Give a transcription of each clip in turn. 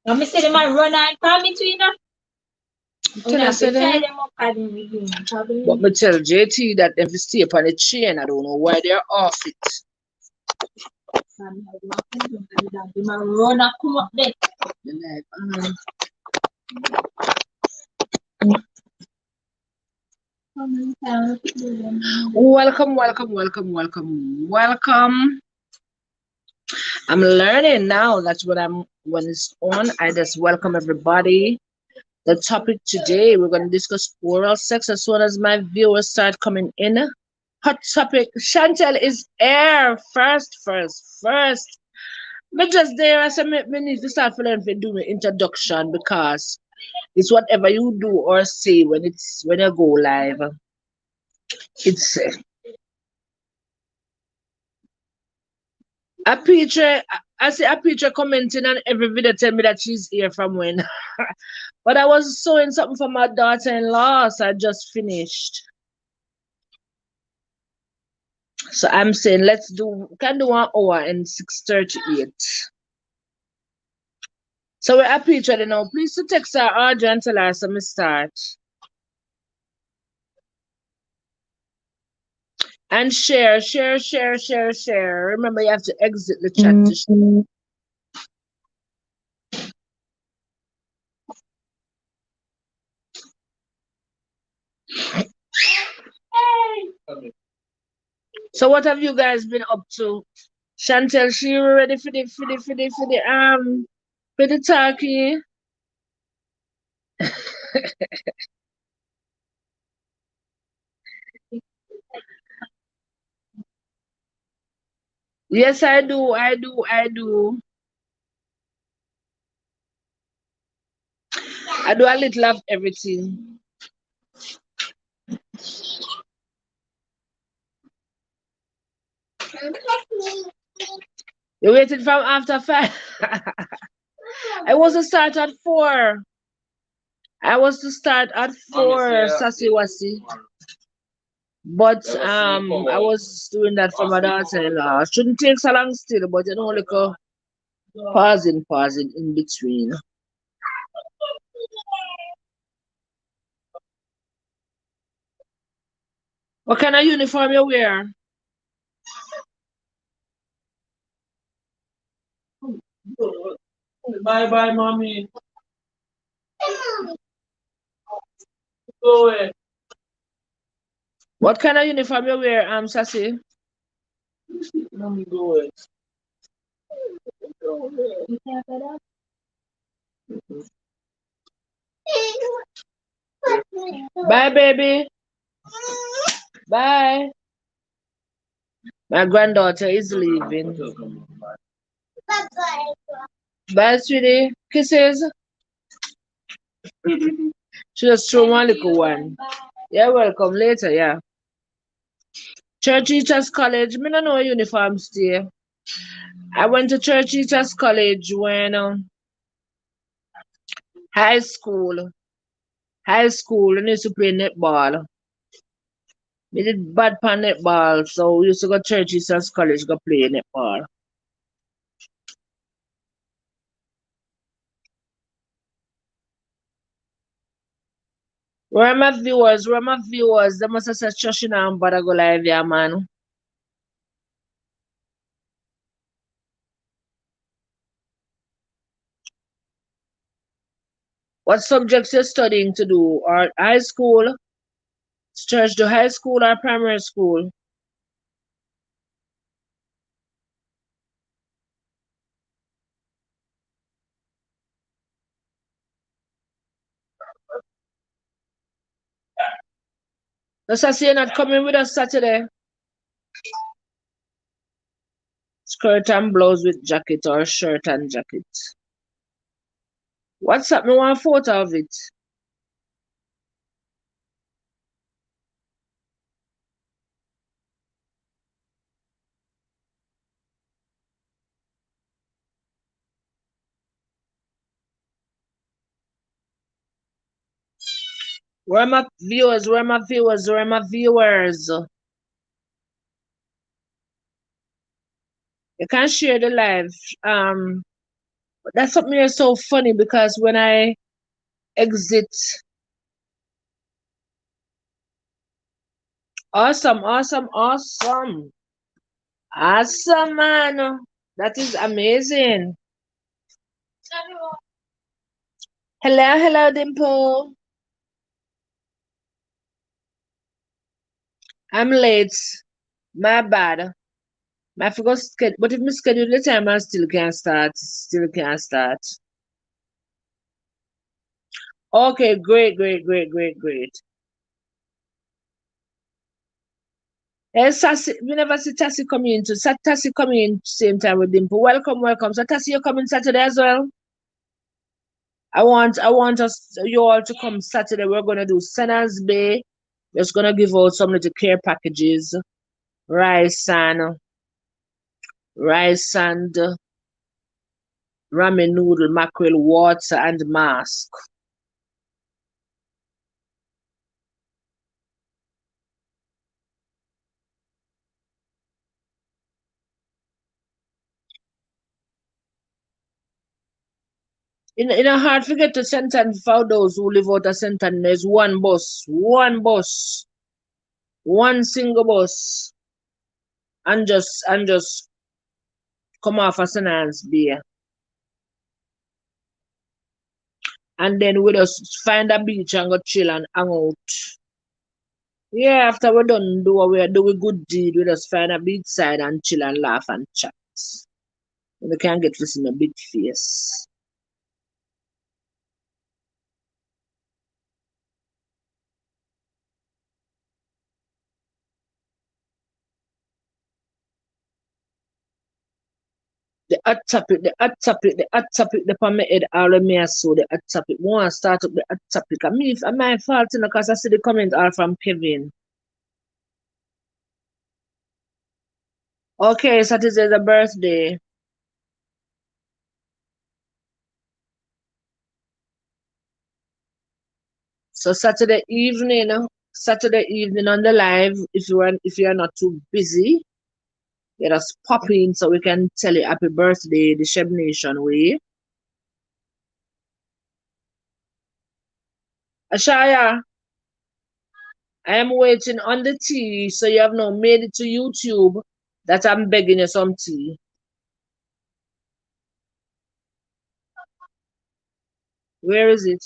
Now me say them a run and call me to you know. Tell Una us fi tie that. them up and we do But me tell JT that them fi stay upon the chain. I don't know why they're off it. them a run and come up there. They're like, How many times we do them? welcome, welcome, welcome, welcome, welcome. I'm learning now. That's what I'm when it's on. I just welcome everybody. The topic today we're going to discuss oral sex as soon as my viewers start coming in. Hot topic. Chantel is air first. But just there, I said, me need to start feeling for doing introduction because it's whatever you do or say when you go live. It's a picture. I see a picture commenting on every video tell me that she's here from when. But I was sewing something for my daughter-in-law, so I just finished. So I'm saying let's do can do 1 hour and 6:38. So we're happy each other now. Please to text our Audrey and tell her so me start. And share. Remember you have to exit the chat to So what have you guys been up to? Chantel, she ready for the turkey? Yes, I do. I do a little of everything. You waited from after 5. I was to start at 4. I was to start at 4, Sassy Wasi. But I was doing that for my daughter-in-law. Shouldn't take so long still, but you know, like pausing in between. What kind of uniform you wear? Bye bye, mommy. Go away. What kind of uniform you wear, Sassy? Mommy, go away. Bye, baby. Bye. My granddaughter is leaving. Bye, sweetie. Kisses. She just threw one little one. You're welcome later, yeah. Church Teachers College, me no know uniform stay. I went to Church Teachers College when high school. High school, I used to play netball. We did bad pan netball, so we used to go to Church Teachers College go play netball. Where are my viewers? Where are my viewers? They must have said Shoshina and Bada go live, yeah, man. What subjects you're studying to do? Or high school? Church to high school or primary school? Does I say you're not coming with us Saturday? Skirt and blouse with jacket or shirt and jacket. What's up? Me want a photo of it. Where are my viewers? Where are my viewers? Where are my viewers? You can share the live. But that's something that's so funny because when I exit, awesome, awesome, awesome, awesome, man. That is amazing. Hello, hello, Dimple. I'm late. My bad. I forgot schedule, but if me schedule the time, I still can't start. Still can't start. Okay, great, great, great, great, great. Sassy, we never see Tassie coming in. Tassie coming in same time with Dimple. Welcome, welcome. So Tassie, you're coming Saturday as well. I want us, you all to come Saturday. We're gonna do Senna's Bay. Just gonna give out some little care packages, rice and rice and ramen noodle, mackerel, water, and mask. In a hard forget to sentence for those who live out of sentence. There's one single bus, and just come off a Senna's Bay. And then we just find a beach and go chill and hang out. Yeah, after we're done do what we do a good deed, we just find a beach side and chill and laugh and chat. And we can't get to see my big face. The hot topic, the hot topic, the hot topic, the palm head all of me I saw the hot topic. We want to start up the hot topic. I mean, if my fault, you know, because I see the comment all from Kevin. Okay, Saturday is a birthday. So Saturday evening on the live, if you are not too busy, let us pop in so we can tell you happy birthday the Sheb Nation way. Ashaya, I am waiting on the tea, so you have now made it to YouTube that I'm begging you some tea. Where is it?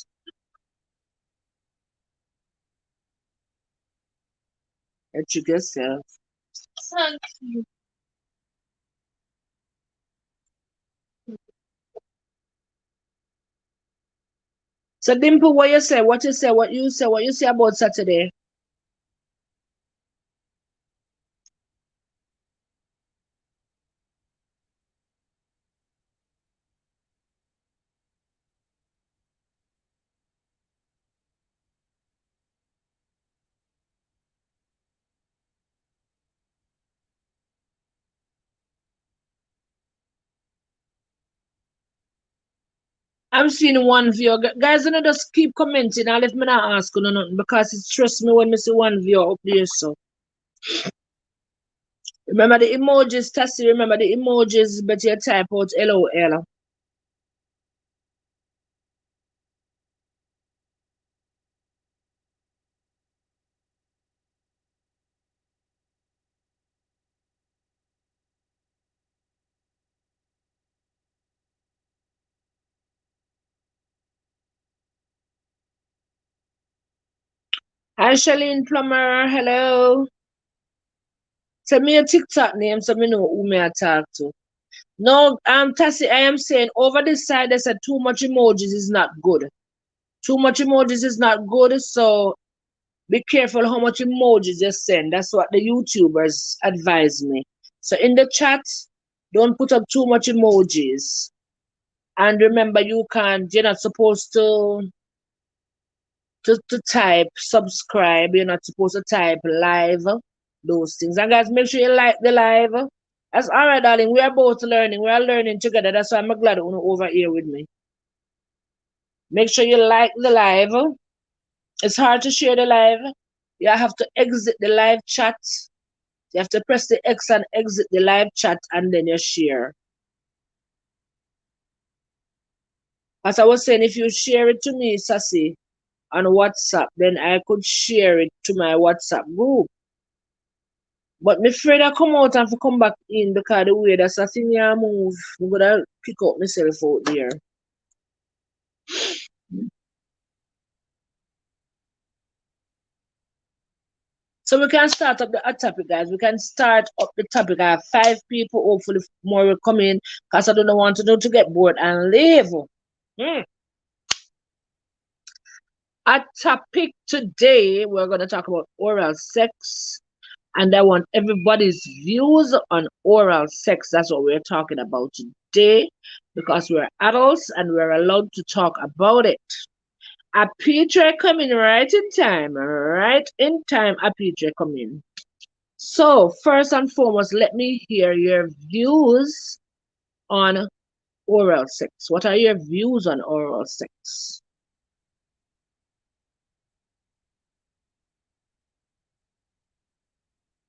Check yourself. Thank you. So Dimple, what you say? What you say? What you say? What you say about Saturday? I'm seeing one view. Guys, you know, just keep commenting. I'll let me not ask you nothing because it stresses me when I see one view up there. So remember the emojis, Tassie. Remember the emojis, but you type out LOL. Hi, Charlene Plummer. Hello. Tell me your TikTok name so me know who me I talk to. No, Tassie, I am saying over this side they said too much emojis is not good. Too much emojis is not good, so be careful how much emojis you send. That's what the YouTubers advise me. So in the chat, don't put up too much emojis. And remember, you're not supposed to type subscribe. You're not supposed to type live, those things. And guys, make sure you like the live. That's all right, darling. We are both learning. We are learning together. That's why I'm glad you're over here with me. Make sure you like the live. It's hard to share the live. You have to exit the live chat. You have to press the X and exit the live chat and then you share. As I was saying, if you share it to me, Sassy, on WhatsApp, then I could share it to my WhatsApp group. But me afraid I come out and come back in because the way that Sassy move, I'm gonna pick up myself out there. So we can start up the topic, guys. We can start up the topic. I have 5 people. Hopefully, more will come in because I don't want to get bored and leave. Hmm. Our topic today, we're going to talk about oral sex, and I want everybody's views on oral sex. That's what we're talking about today because we're adults and we're allowed to talk about it. A Petra coming right in time, right in time. A Petra coming. So, first and foremost, let me hear your views on oral sex. What are your views on oral sex?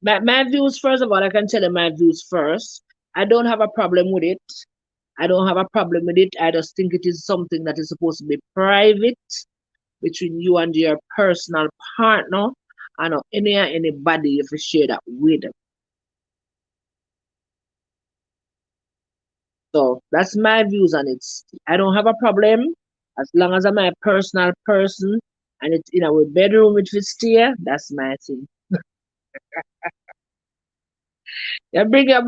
My views, first of all, I can tell you my views first. I don't have a problem with it. I don't have a problem with it. I just think it is something that is supposed to be private between you and your personal partner and not anybody if you share that with. So that's my views on it. I don't have a problem as long as I'm a personal person and it's in our bedroom if it's stay, that's my thing. You bring your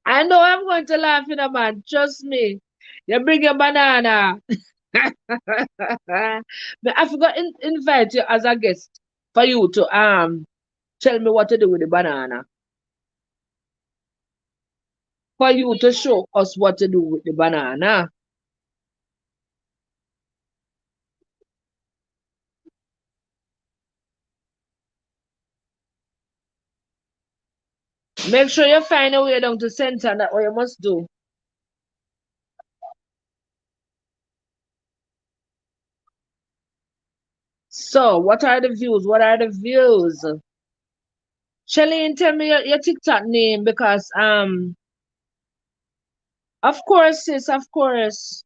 I know I'm going to laugh in a man, trust me. You bring your banana. But I forgot invite you as a guest for you to tell me what to do with the banana. For you to show us what to do with the banana. Make sure you find a way down to center, and that's what you must do. So, what are the views? What are the views? Shalene, tell me your TikTok name because of course, sis, of course.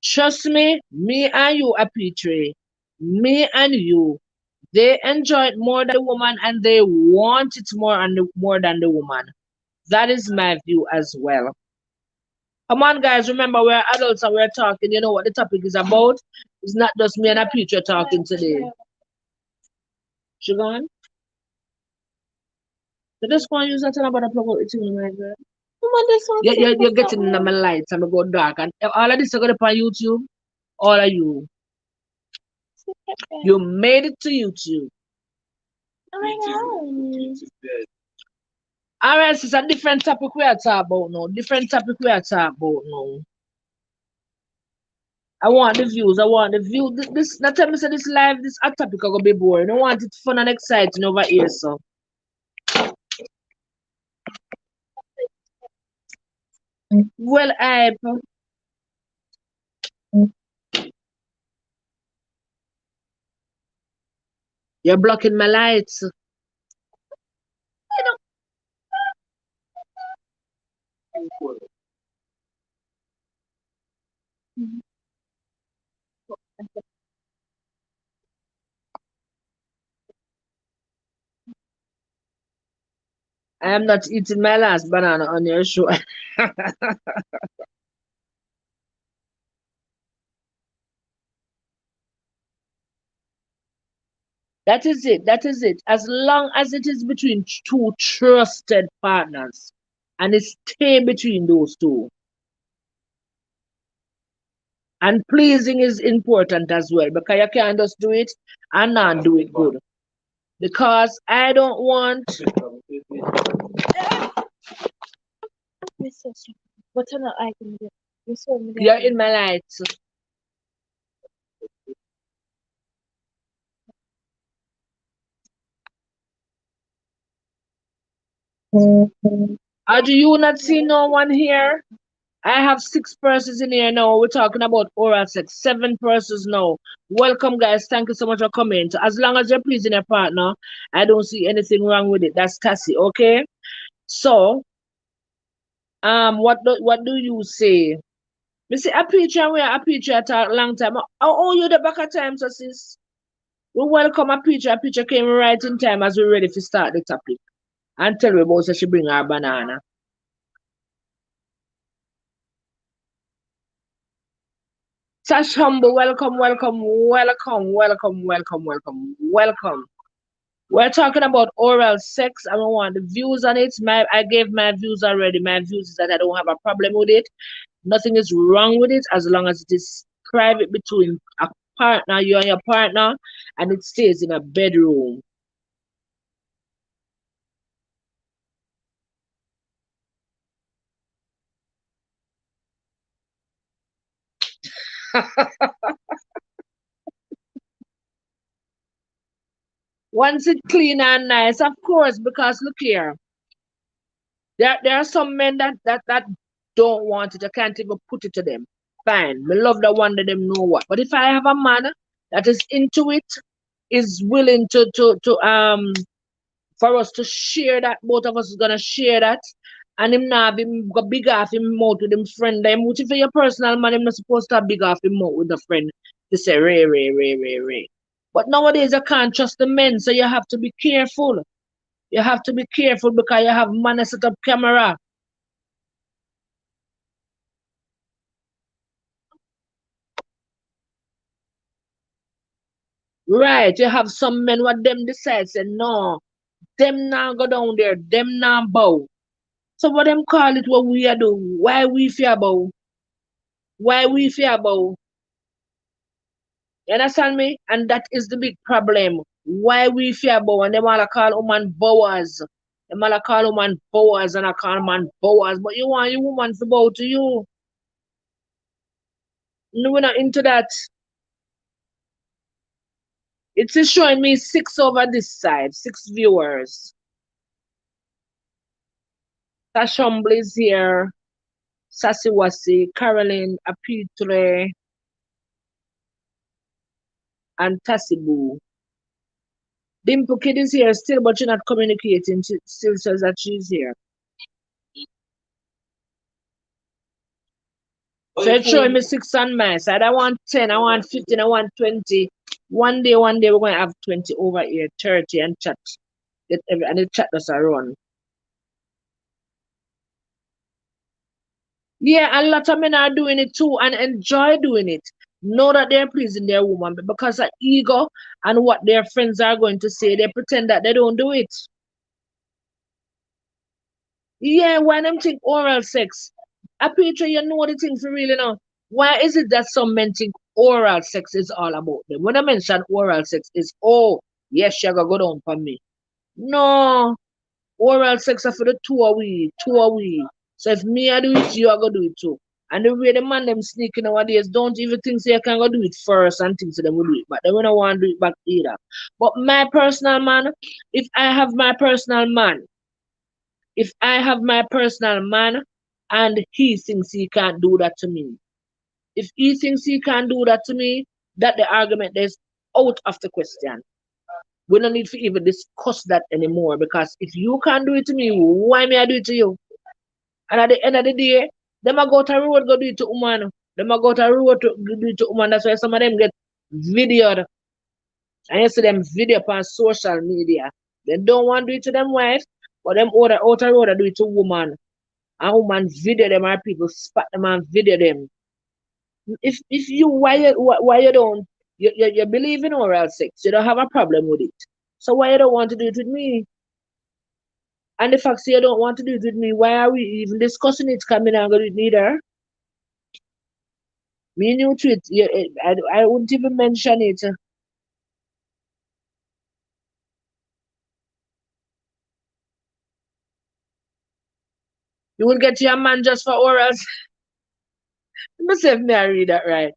Trust me and you are Petrie. Me and you. They enjoy it more than the woman and they want it more than the woman. That is my view as well. Come on, guys. Remember, we're adults and we're talking. You know what the topic is about? It's not just me and a Petrie talking today. She gone? So just go and use that and about to plug out the thing, my girl. You're getting in my lights and I go dark. And all of this are going to be on YouTube. All of you. You made it to YouTube. All right, so it's a different topic we are talking about now. Different topic we are talking about now. I want the views. I want the view. This not tell me say this live, this a topic are gonna be boring. I want it fun and exciting over here, so. Well, you're blocking my lights. I am not eating my last banana on your show. That is it. That is it. As long as it is between two trusted partners and it stay between those two. And pleasing is important as well because you can't just do it and not do it good. Because I don't want. You're in my lights. Or do you not see no one here? I have 6 persons in here now. We're talking about oral sex. 7 persons now. Welcome, guys. Thank you so much for coming. So as long as you're pleasing your partner, I don't see anything wrong with it. That's Tassie, okay? So, what do you say? Me say a preacher where a preacher talk long time. Oh, you the back of time, so sis. We welcome a preacher. A preacher came right in time as we're ready to start the topic. And tell me about so she bring her banana. Sash Humble, welcome, welcome, welcome, welcome, welcome, welcome, welcome. We're talking about oral sex and we want the views on it. I gave my views already. My views is that I don't have a problem with it. Nothing is wrong with it as long as it is private between a partner, you and your partner, and it stays in a bedroom. Once it clean and nice, of course, because look here, there are some men that don't want it. I can't even put it to them. Fine, me love the one that them know what. But if I have a man that is into it, is willing to for us to share that, both of us is gonna share that, and him now him go big off him mouth with him friend them. Which if your personal man, him not supposed to have big off him mouth with the friend to say ray ray ray ray ray. But nowadays you can't trust the men, so you have to be careful. You have to be careful because you have man that set up camera. Right, you have some men what them decide say no, them now go down there, them now bow. So what them call it what we are do? Why we fear bow? Why we fear bow? You understand me? And that is the big problem. Why we fear bow and them all call woman bowers. Them all call woman bowers and I call man bowers. But you want your woman to bow to you. No, we're not into that. It is showing me 6 over this side, 6 viewers. Tashumbl is here. Sasiwasi, Caroline, Apitre, and Tasibu. Dimple Kid is here still, but she's not communicating. She still says that she's here. So it's showing me 6 on my side. I want 10, I want 15, I want 20. One day we're going to have 20 over here, 30 and chat. And the chat does a run. Yeah, a lot of men are doing it too and enjoy doing it. Know that they're pleasing their woman, but because of ego and what their friends are going to say, they pretend that they don't do it. Yeah, why them think oral sex? A picture, you know the thing for really now. Why is it that some men think oral sex is all about them? When I mention oral sex, is oh yes, you gotta go down for me. No, oral sex are for the two of we, two of we. So if me I do it, you are gonna do it too. And the way the man them sneaking nowadays, don't even think say you can go do it first and think so them will do it, but they don't want to do it back either. But my personal man, if I have my personal man, if I have my personal man and he thinks he can't do that to me, if he thinks he can't do that to me, that the argument is out of the question. We don't need to even discuss that anymore because if you can't do it to me, why may I do it to you? And at the end of the day, them a go to road go do it to woman. Them a go to road to do it to woman. That's why some of them get videoed. And you see them video on social media. They don't want to do it to them wife, but them outer road do it to woman. And woman video them and people spot them and video them. If you why you don't you believe in oral sex, you don't have a problem with it. So why you don't want to do it with me? And the fact you don't want to do it with me, why are we even discussing it coming and going to neither? Me and you to it, I wouldn't even mention it. You will get your man just for oral. Let me see if me I read that right.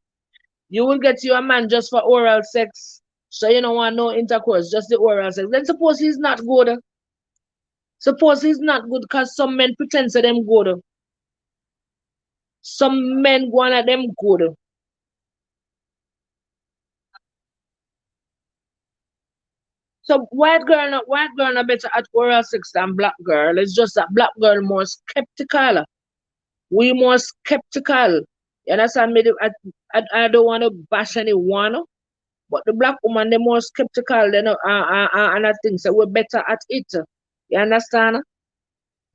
You will get your man just for oral sex. So you don't want no intercourse, just the oral sex. Then suppose he's not good. Suppose he's not good because some men pretend to them good. Some men go on at them good. So white girl not better at oral sex than black girl. It's just that black girl more skeptical. We more skeptical. You understand me? I don't want to bash anyone, but the black woman they more skeptical than and I think so we're better at it. You understand?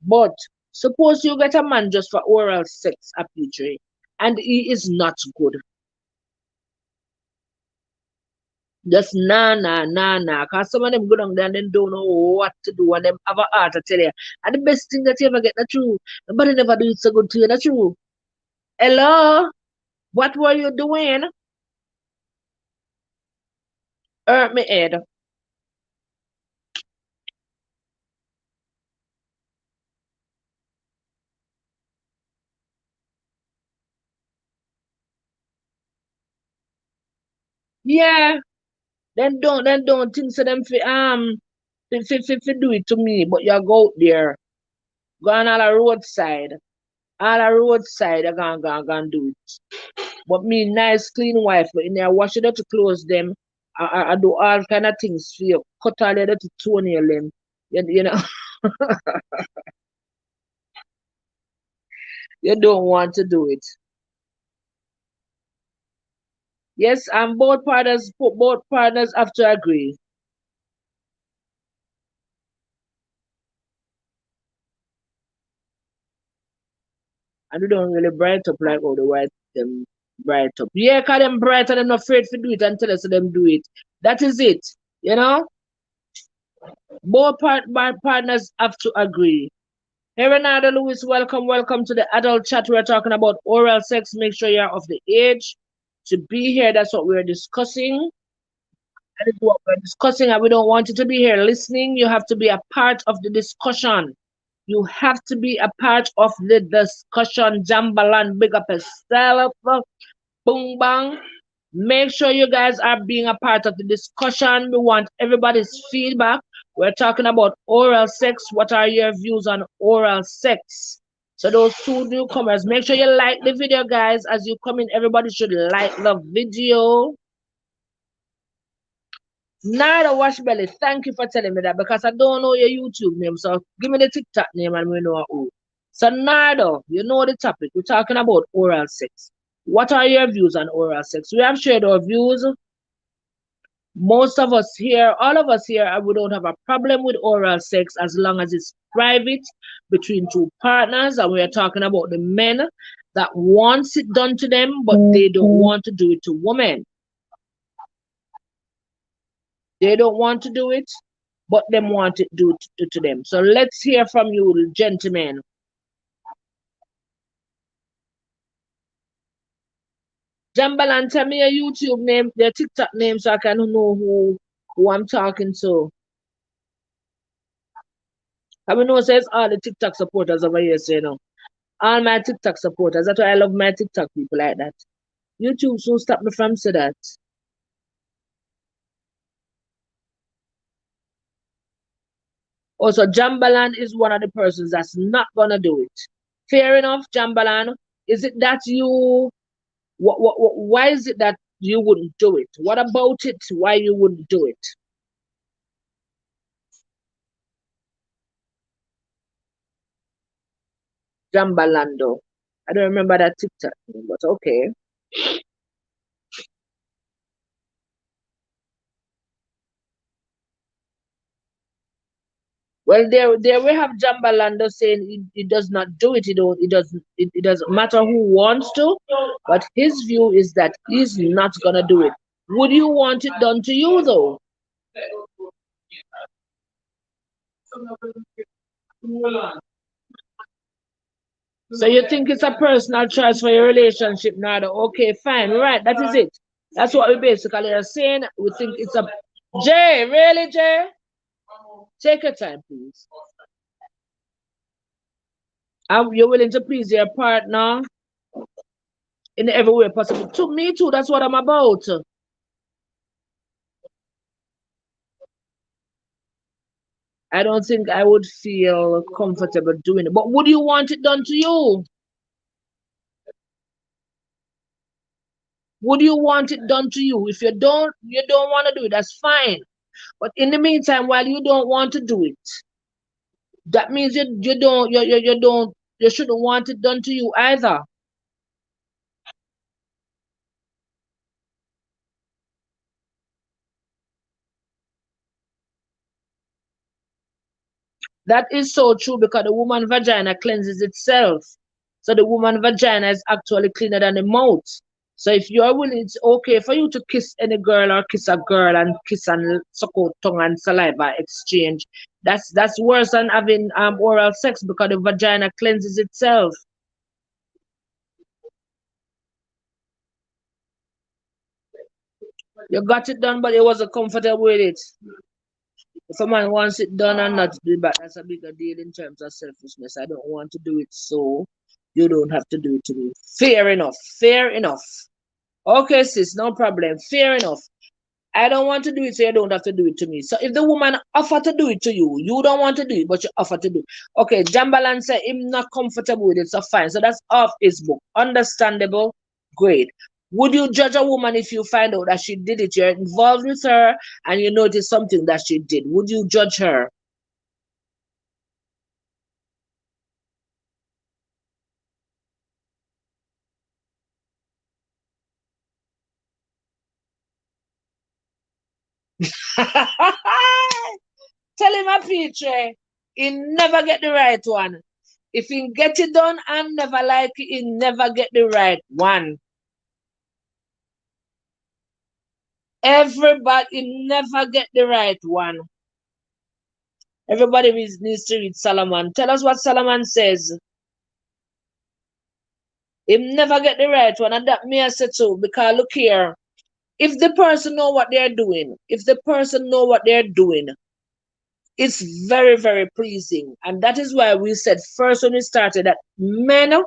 But suppose you get a man just for oral sex appeal, and he is not good. Just nah. Cause some of them go down there and they don't know what to do and them have a heart to tell you. And the best thing that you ever get, the truth. Nobody never do it so good to you, the truth. Hello? What were you doing? Hurt me head. Yeah. Then don't think so them fi do it to me, but you go out there. Go on all the roadside. All the roadside you gonna do it. But me nice clean wife, but in there wash your dirty clothes them. I do all kind of things for you. Cut all your dirty toenail them. You know, you don't want to do it. Yes, and both partners have to agree. And we don't really bright up like all the white them bright up. Yeah, cause them bright and them not afraid to do it until us them do it. That is it. You know? Both partners have to agree. Hey Renata Lewis, welcome to the adult chat. We're talking about oral sex. Make sure you're of the age to be here. That's what we're discussing. That is what we're discussing, and we don't want you to be here listening. You have to be a part of the discussion. You have to be a part of the discussion. Jambalan, big up yourself. Boom bang. Make sure you guys are being a part of the discussion. We want everybody's feedback. We're talking about oral sex. What are your views on oral sex? So those two newcomers, make sure you like the video, guys. As you come in, everybody should like the video. Nada Wash Belly, thank you for telling me that because I don't know your YouTube name. So give me the TikTok name and we know who. So Nada, you know the topic. We're talking about oral sex. What are your views on oral sex? We have shared our views. Most of us here, all of us here, we don't have a problem with oral sex as long as it's private between two partners. And we are talking about the men that wants it done to them, but they don't want to do it to women. They don't want to do it, but them want it do to them. So let's hear from you, gentlemen. Jambalan, tell me your YouTube name, their TikTok name, so I can know who I'm talking to. I mean, no says all the TikTok supporters over here say no. All my TikTok supporters. That's why I love my TikTok people like that. YouTube soon stop me from say that. Also, Jambalan is one of the persons that's not gonna do it. Fair enough, Jambalan. Is it that you why is it that you wouldn't do it? What about it? Why you wouldn't do it? Jambalando. I don't remember that TikTok name, but okay. Well, there we have Jambalando saying he does not do it. It doesn't matter who wants to, but his view is that he's not gonna do it. Would you want it done to you though? So you think it's a personal choice for your relationship, Nada? Okay, fine, right? That is it. That's what we basically are saying. We think it's a Jay. Really, Jay? Take your time, please. You're willing to please your partner in every way possible. To me too, that's what I'm about. I don't think I would feel comfortable doing it. But would you want it done to you? Would you want it done to you? If you don't want to do it, that's fine. But in the meantime, while you don't want to do it, that means you shouldn't want it done to you either. That is so true because the woman vagina cleanses itself. So the woman vagina is actually cleaner than the mouth. So if you're willing, it's okay for you to kiss any girl or kiss a girl and kiss and suck out tongue and saliva exchange. That's worse than having oral sex because the vagina cleanses itself. You got it done, but you wasn't comfortable with it. If a man wants it done and not do it back, that's a bigger deal in terms of selfishness. I don't want to do it, so you don't have to do it to me. Fair enough. Fair enough. Okay, sis, no problem. Fair enough. I don't want to do it, so you don't have to do it to me. So if the woman offer to do it to you, you don't want to do it, but you offer to do it. Okay, Jambalan said him not comfortable with it, so fine. So that's off his book. Understandable. Great. Would you judge a woman if you find out that she did it? You're involved with her and you notice something that she did. Would you judge her? Tell him a Petre, he never get the right one. If he get it done and never like it, he never get the right one. Everybody never get the right one. Everybody needs to read Solomon. Tell us what Solomon says. Him never get the right one, and that may I say too, because look here. If the person know what they're doing, if the person know what they're doing, it's very, very pleasing. And that is why we said first when we started that men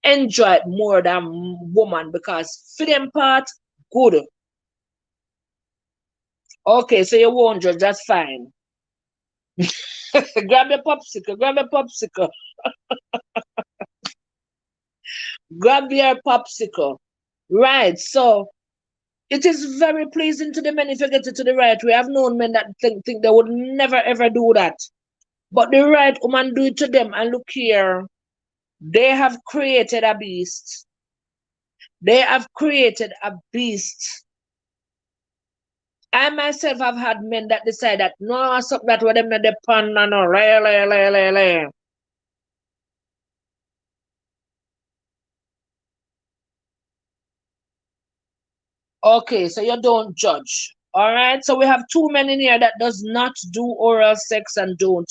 enjoy it more than woman because for them part, good. Okay, so you won't judge, that's fine. Grab your popsicle, grab your popsicle, grab your popsicle. Right, so it is very pleasing to the men if you get it to the right way. I've known men that think they would never ever do that. But the right woman do it to them, and look here, they have created a beast. They have created a beast. I myself have had men that decide that no, stop that with them, not the pan, no, no, lay. Okay, so you don't judge. All right, so we have two men in here that does not do oral sex and don't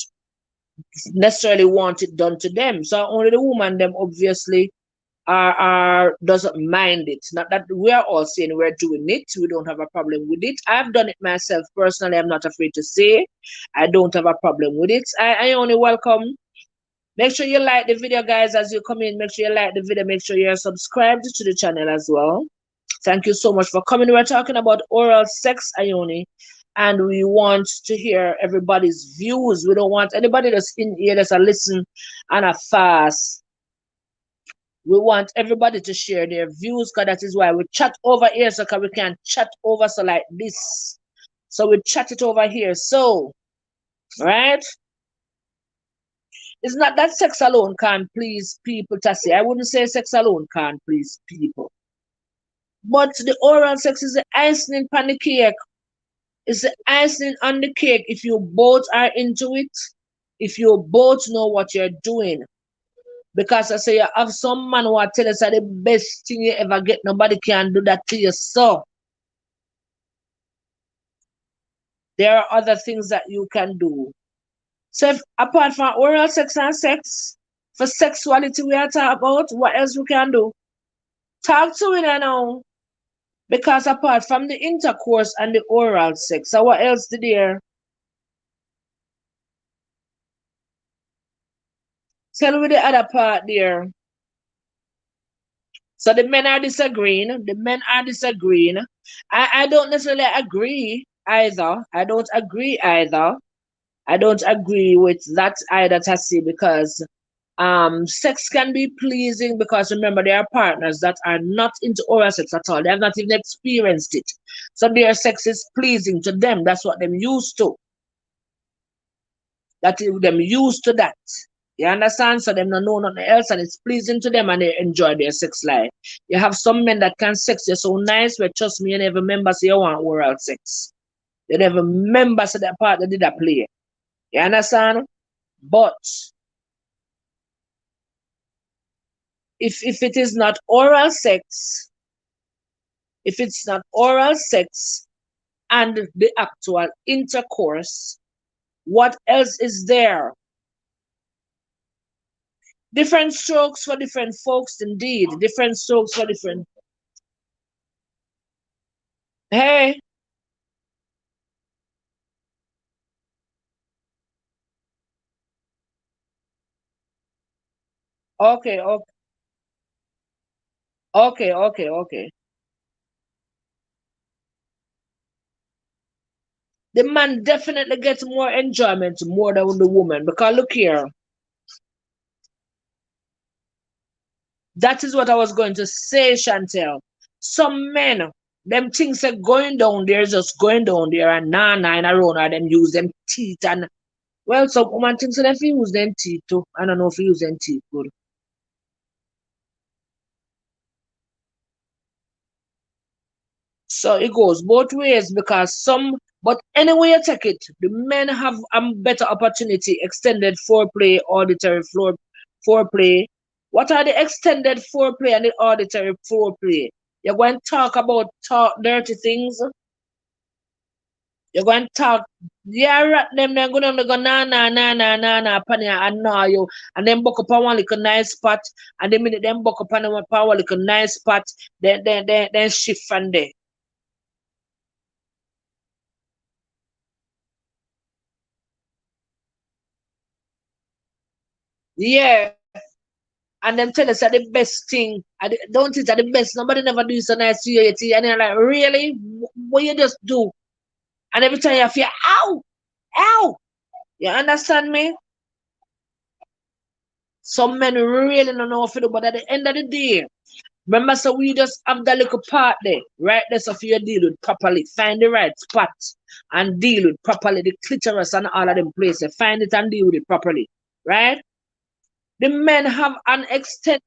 necessarily want it done to them. So only the woman, them obviously are doesn't mind it. Not that we are all saying we're doing it. We don't have a problem with it. I've done it myself personally. I'm not afraid to say I don't have a problem with it. I only welcome. Make sure you like the video, guys, as you come in. Make sure you like the video. Make sure you're subscribed to the channel as well. Thank you so much for coming. We're talking about oral sex, Ione, and we want to hear everybody's views. We don't want anybody that's in here that's a listen and a fast. We want everybody to share their views because that is why we chat over here so we can chat over so like this. So we chat it over here. So, right? It's not that sex alone can't please people, Tassie. I wouldn't say sex alone can't please people. But the oral sex is the icing on the cake. It's the icing on the cake if you both are into it, if you both know what you're doing. Because I say you have some man who tell us that the best thing you ever get, nobody can do that to you. So there are other things that you can do. So if, apart from oral sex and sex, for sexuality we are talking about, what else we can do? Talk to it now. Because apart from the intercourse and the oral sex, so what else did there? Tell me the other part there. So the men are disagreeing. The men are disagreeing. I don't necessarily agree either. I don't agree either. I don't agree with that either, Tassie, because Sex can be pleasing because remember there are partners that are not into oral sex at all. They have not even experienced it. So their sex is pleasing to them. That's what them used to. Them used to that. You understand? So them don't know nothing else and it's pleasing to them and they enjoy their sex life. You have some men that can sex you so nice, but trust me, you never remember say you want oral sex. You never remember say that part they did that play. You understand? But if it is not oral sex, if it's not oral sex and the actual intercourse, what else is there? Different strokes for different folks, indeed. Different strokes for different. Hey, okay, okay, okay, okay, okay. The man definitely gets more enjoyment more than the woman because look here, that is what I was going to say, Chantel. Some men, them things are going down there, just going down there and nine around or them use them teeth and well, some woman thinks that if you use them teeth too. I don't know if you use them teeth good. So it goes both ways because but anyway you take it, the men have a better opportunity, extended foreplay, auditory floor foreplay. What are the extended foreplay and the auditory foreplay? You're going to talk dirty things. You're going to talk, yeah, rat them, they're going to go panya annoy you, and then book up on one little nice spot, and the minute them book up on one little nice spot, then shift from there. Yeah. And them tell us that the best thing, don't it that the best, nobody never do so nice to you, and they're like, really? What you just do? And every time you feel, ow, ow, you understand me? Some men really don't know what to do, but at the end of the day, remember, so we just have that little part there, right there, so for you deal with properly, find the right spot and deal with properly the clitoris and all of them places, find it and deal with it properly, right? The men have an extended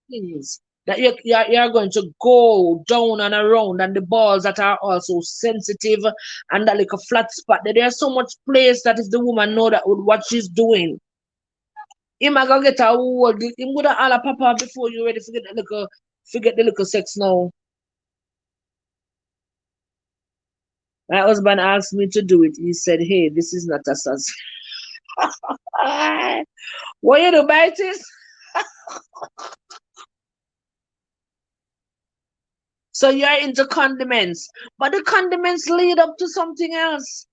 things that you're going to go down and around and the balls that are also sensitive and that like a flat spot there's so much place that if the woman know that with what she's doing him I go get a word him gonna all a papa before you ready to forget the little sex now. My husband asked me to do it. He said, hey, this is not a sas. What you do bite it? So you're into condiments but the condiments lead up to something else.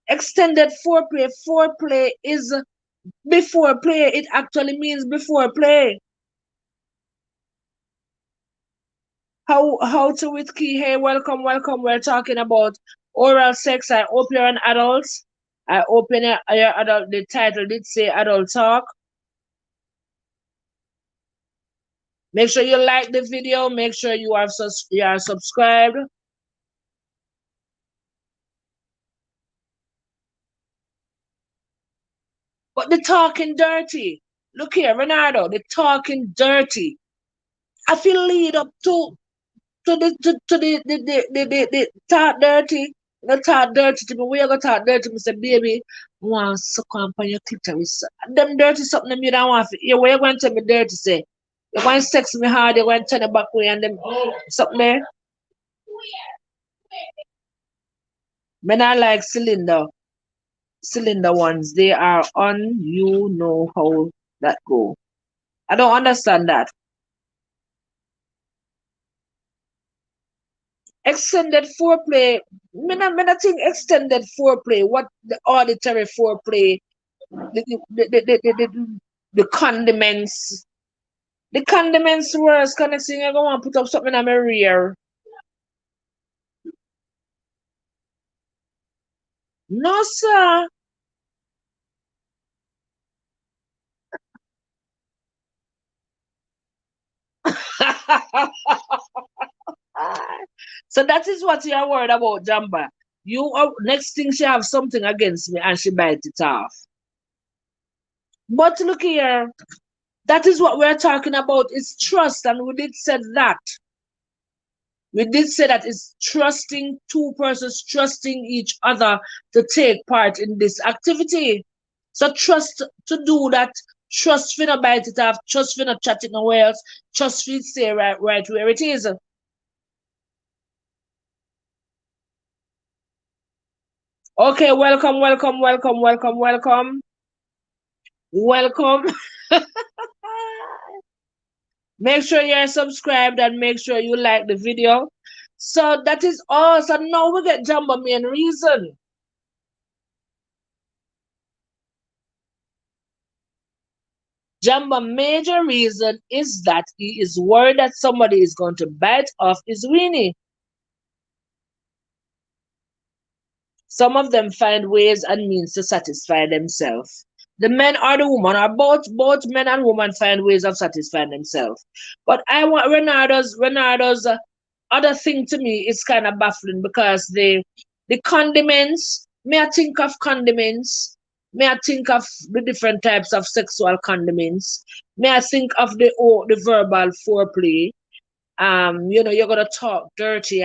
Extended foreplay. Foreplay is before play. It actually means before play. How to with key? Hey, welcome, welcome. We're talking about oral sex. I hope you're an adult. I open your adult. The title did say adult talk. Make sure you like the video. Make sure you are subscribed. But the talking dirty. Look here, Renardo. The talking dirty. I feel lead up to the talk dirty. No talk dirty to me. We are gonna talk dirty to me. Say, baby, I want to suck on your clitoris. Them dirty something them you don't want. You where you going to tell me dirty say? You going to sex me hard? You going to turn the back way and them something there? Men I like cylinder ones. They are on. You know how that go. I don't understand that. Extended foreplay. Me not think extended foreplay. What the auditory foreplay? The condiments. The condiments worse. Connecting, I go and put up something on my rear. No, sir. So that is what you are worried about, Jamba. You are next thing she have something against me and she bites it off. But look here, that is what we're talking about. Is trust, and we did say that. We did say that it's trusting two persons, trusting each other to take part in this activity. So trust to do that. Trust for not bite it off. Trust for not chat it nowhere else. Trust for stay right where it is. Okay, welcome, welcome, welcome, welcome, welcome, welcome. Make sure you're subscribed and make sure you like the video. So that is all. So now we get Jumbo main reason. Jumbo major reason is that he is worried that somebody is going to bite off his weenie. Some of them find ways and means to satisfy themselves. The men or the woman, or both men and women find ways of satisfying themselves. But I want Renardo's other thing to me is kind of baffling because the condiments, may I think of condiments, may I think of the different types of sexual condiments, may I think of the verbal foreplay. You're gonna talk dirty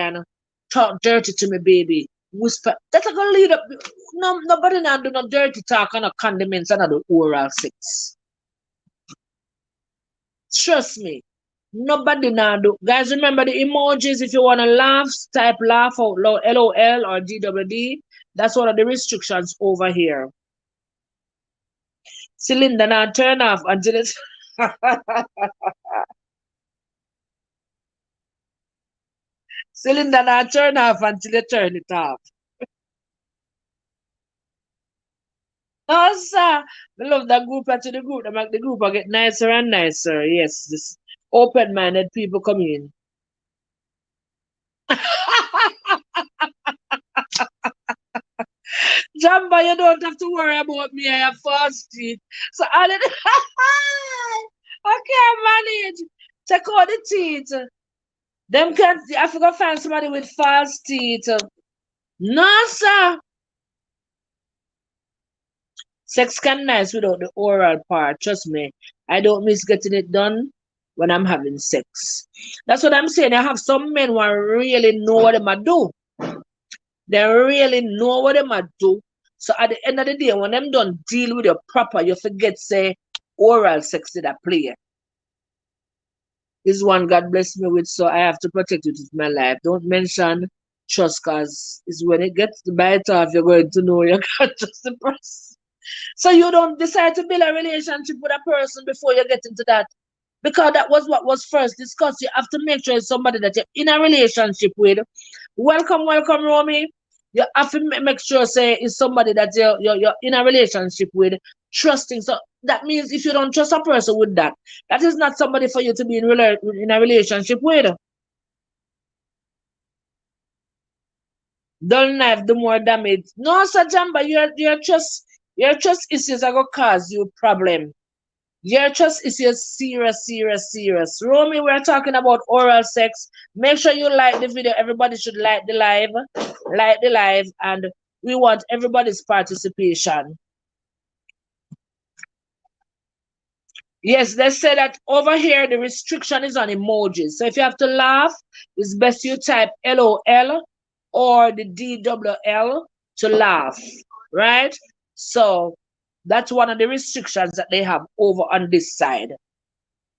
to me, baby. Whisper. That's gonna lead up. No, nobody now do no dirty talk on no condiments and the oral sex. Trust me. Nobody now do. Guys, remember the emojis. If you wanna laugh, type laugh out loud, LOL or GWD. That's one of the restrictions over here. Cylinder now turn off until it's cylinder now turn off until you turn it off. No, sir. I love that group to the group. I make the group I get nicer and nicer. Yes, this open-minded people come in. Jamba, you don't have to worry about me. I have fast teeth. So I did I can't manage. Check out the teeth. Them can't I forgot find somebody with fast teeth. No, sir. Sex can nice without the oral part. Trust me. I don't miss getting it done when I'm having sex. That's what I'm saying. I have some men who really know what they might do. They really know what they might do. So at the end of the day, when them done deal with you proper, you forget say oral sex did I play. Is one God bless me with, so I have to protect it with my life. Don't mention trust, cause it's when it gets the bite off, you're going to know you can't trust the person. So you don't decide to build a relationship with a person before you get into that. Because that was what was first discussed. You have to make sure it's somebody that you're in a relationship with. Welcome, welcome, Romy. You have to make sure say it's somebody that you're in a relationship with, trusting. So that means if you don't trust a person with that, that is not somebody for you to be in a relationship with. Don't knife the more damage. No, Sir Jamba, your trust issues are gonna cause you problem. Your trust is your serious, serious, serious. Romy, we're talking about oral sex. Make sure you like the video. Everybody should like the live, and we want everybody's participation. Yes, they say that over here the restriction is on emojis. So if you have to laugh, it's best you type LOL or the DWL to laugh, right? So that's one of the restrictions that they have over on this side.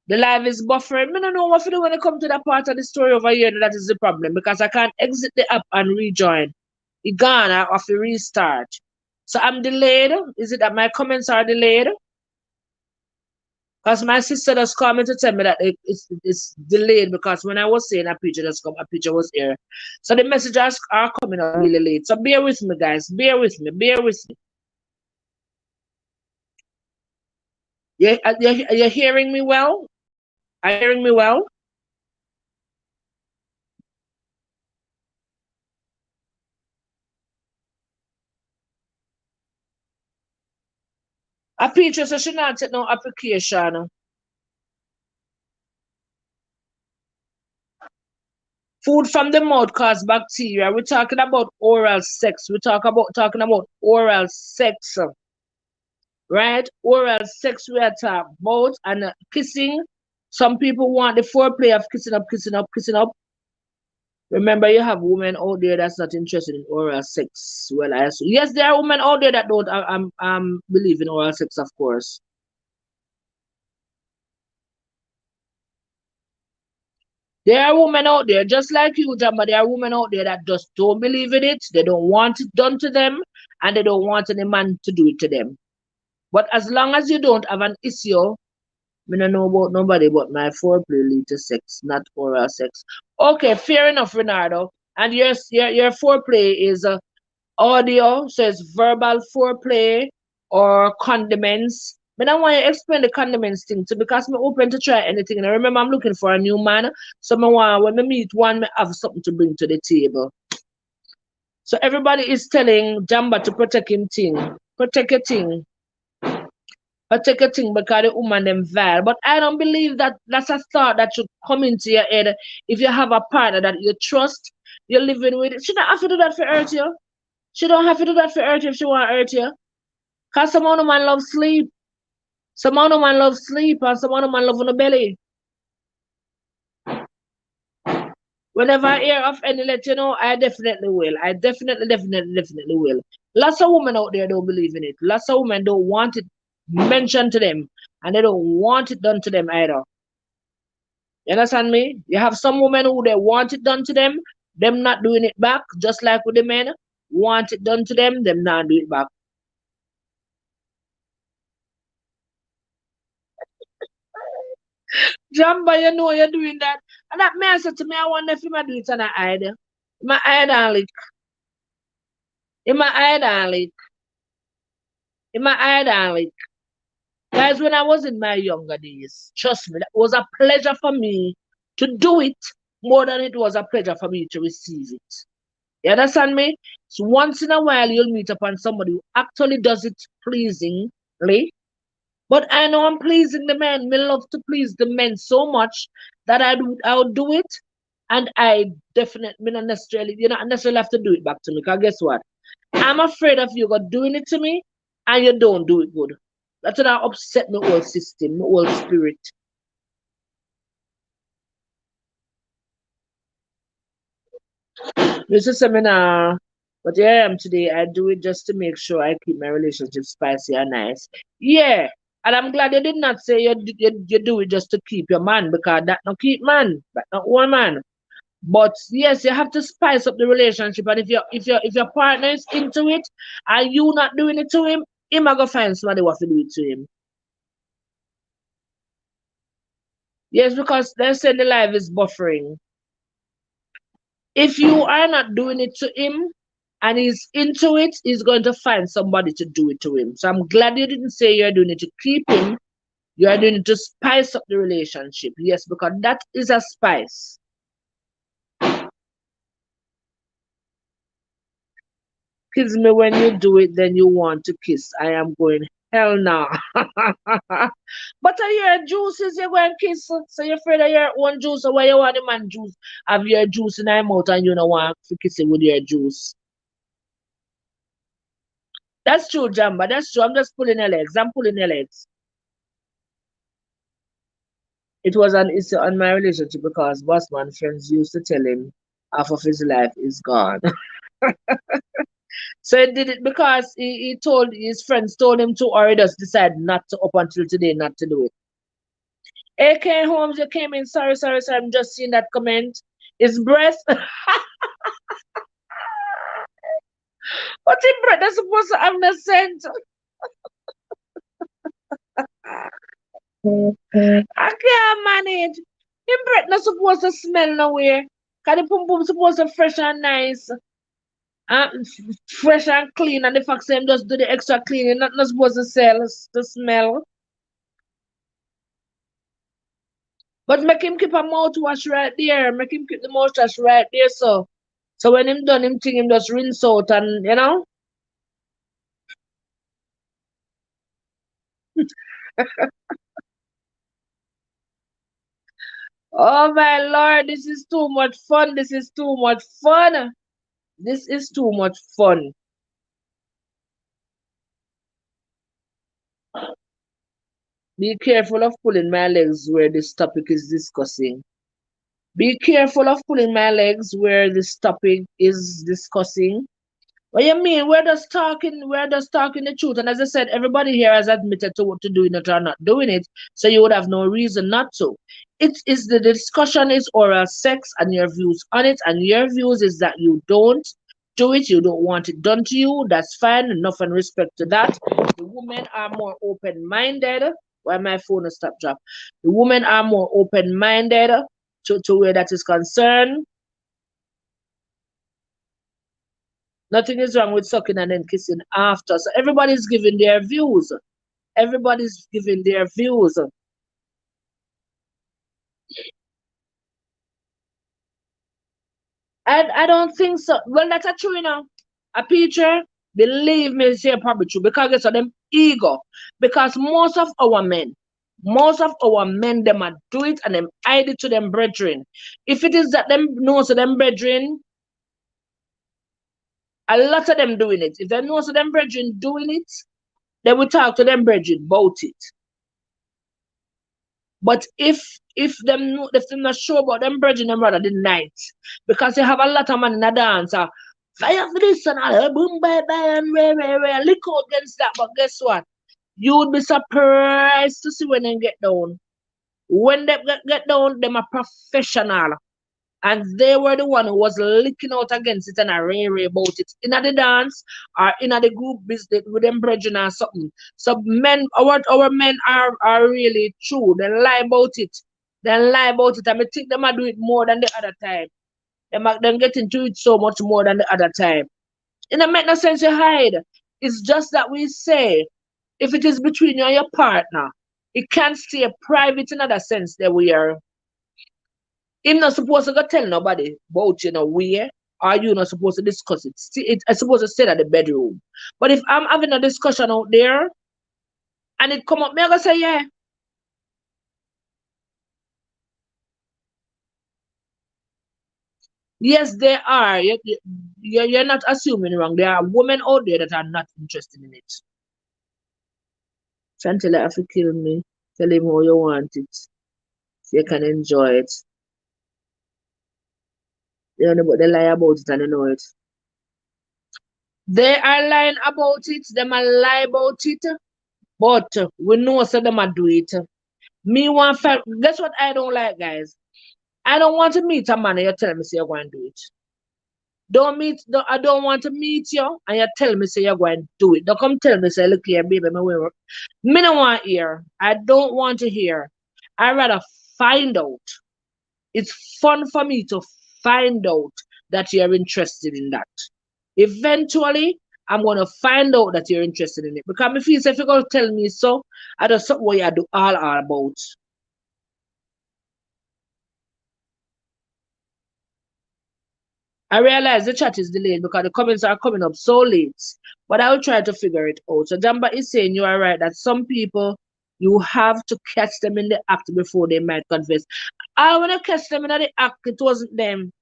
The live is buffering. I don't know what to do when it comes to that part of the story over here. That is the problem because I can't exit the app and rejoin. It gone. I have to restart. So I'm delayed. Is it that my comments are delayed? Because my sister just called me to tell me that it's delayed because when I was saying a picture just come, a picture was here. So the messages are coming up really late. So bear with me, guys. Bear with me. Bear with me. You're hearing me well? Are you hearing me well? A picture so she not take no application. Food from the mouth cause bacteria. We're talking about oral sex. We're talking about oral sex, right? Oral sex we are talking about and kissing. Some people want the foreplay of kissing up, kissing up, kissing up. Remember, you have women out there that's not interested in oral sex. Well, I assume. Yes, there are women out there that don't believe in oral sex, of course. There are women out there, just like you, Jamba. There are women out there that just don't believe in it. They don't want it done to them, and they don't want any man to do it to them. But as long as you don't have an issue, I don't know about nobody but my foreplay lead to sex, not oral sex. Okay, fair enough, Renardo. And your foreplay is audio, so it's verbal foreplay or condiments. But I want you to explain the condiments thing too because I'm open to try anything. And I remember I'm looking for a new man. So I want when I meet one, I have something to bring to the table. So everybody is telling Jamba to protect him thing. Protect your thing. Protect your thing because the woman them vile. But I don't believe that that's a thought that should come into your head if you have a partner that you trust, you're living with. She don't have to do that for hurt you. She don't have to do that for hurt you if she want to hurt you. Cause some of man love sleep. Some of man love sleep and some of man love on the belly. Whenever I hear of any let you know, I definitely will. I definitely will. Lots of women out there don't believe in it. Lots of women don't want it mentioned to them. And they don't want it done to them either. You understand me? You have some women who they want it done to them not doing it back, just like with the men. Want it done to them not do it back. Jamba, you know you're doing that. And that man said to me, I wonder if you might do it on an idea. My eye down lick. In my eye down lick. In my eye down lick. Guys, when I was in my younger days, trust me, that was a pleasure for me to do it more than it was a pleasure for me to receive it. You understand me? So once in a while you'll meet upon somebody who actually does it pleasingly. But I know I'm pleasing the men. Me love to please the men so much that I would do it. And I definitely me not necessarily you not necessarily have to do it back to me. Because guess what? I'm afraid of you got doing it to me and you don't do it good. That's what upset my whole system, my whole spirit. Mr. Seminar, but here I am today. I do it just to make sure I keep my relationship spicy and nice. Yeah, and I'm glad you did not say you do it just to keep your man because that not keep man, that not one man. But yes, you have to spice up the relationship, and if your partner is into it and you not doing it to him a go find somebody what to do it to him. Yes, because they say the life is buffering. If you are not doing it to him and he's into it, he's going to find somebody to do it to him. So I'm glad you didn't say you're doing it to keep him. You're doing it to spice up the relationship. Yes, because that is a spice. Kiss me when you do it, then you want to kiss. I am going hell no. But are your juices you're going to kiss? So you're afraid of your own juice or why you want the man juice? Have your juice in your mouth and you don't want to kiss it with your juice. That's true, Jamba. That's true. I'm just pulling your legs. I'm pulling your legs. It was an issue on my relationship because Bossman friends used to tell him half of his life is gone. So he did it because he told his friends told him to, or he just decided not to up until today not to do it. AK Holmes, you came in. Sorry. I'm just seeing that comment. His breast. What's in breast? They're supposed to have the scent. I can't manage. Him breath not supposed to smell nowhere. Cause the pum pum supposed to fresh and nice. Uh, fresh and clean, and the fact same just do the extra cleaning, not supposed to sell to smell. But make him keep a mouthwash right there. Make him keep the mouthwash right there, so when him done him thing, him just rinse out and Oh my Lord, this is too much fun. This is too much fun. This is too much fun. Be careful of pulling my legs where this topic is discussing. Be careful of pulling my legs where this topic is discussing. What you mean? We're just talking the truth. And as I said, everybody here has admitted to doing it or not doing it, so you would have no reason not to. It is the discussion is oral sex and your views on it, and your views is that you don't do it, you don't want it done to you. That's fine, enough and respect to that. The women are more open-minded. Why my phone has stopped drop? The women are more open-minded to where that is concerned. Nothing is wrong with sucking and then kissing after. So everybody's giving their views. Everybody's giving their views. I don't think so. Well, that's a true, you know. A picture, believe me, say probably true. Because it's of them ego. Because most of our men, them are do it and them hide it to them brethren. If it is that them knows to them brethren, a lot of them doing it. If they know to them brethren doing it, they will talk to them brethren about it. But if them not sure about them bridging them rather the night, because you have a lot of man in a dance, fire for this and all, boom, bye, bye, and rare, lick out against that. But guess what? You would be surprised to see when they get down. When they get down, them a professional. And they were the one who was licking out against it and a rare about it. In the dance or in the group business with them brethren or something. So men, our men are really true. They lie about it. They lie about it. And I think them are do it more than the other time. Them get into it so much more than the other time. It don't make no sense to hide. It's just that we say if it is between you and your partner, it can't stay private in other sense that we are. Him not supposed to go tell nobody about where or you not supposed to discuss it. See, I supposed to stay at the bedroom. But if I'm having a discussion out there and it come up, me I gonna say yeah. Yes, they are. You're not assuming wrong. There are women out there that are not interested in it. Chantel have to kill me. Tell him how you want it. So you can enjoy it. You know, but they lie about it and you know it. They are lying about it. Them are lie about it. But we know so them are do it. Me want guess what I don't like, guys? I don't want to meet a man and you tell me say you're going to do it. I don't want to meet you and you tell me say you're going to do it. Don't come tell me say look here, baby, me will work. Me don't want to hear. I don't want to hear. I rather find out. It's fun for me to find out that you're interested in that. Eventually, I'm gonna find out that you're interested in it. Because if you say if you're gonna tell me so, I do something what you do all about. I realize the chat is delayed because the comments are coming up so late. But I will try to figure it out. So Jamba is saying you are right that some people you have to catch them in the act before they might confess. All when you catch them in the act, it wasn't them.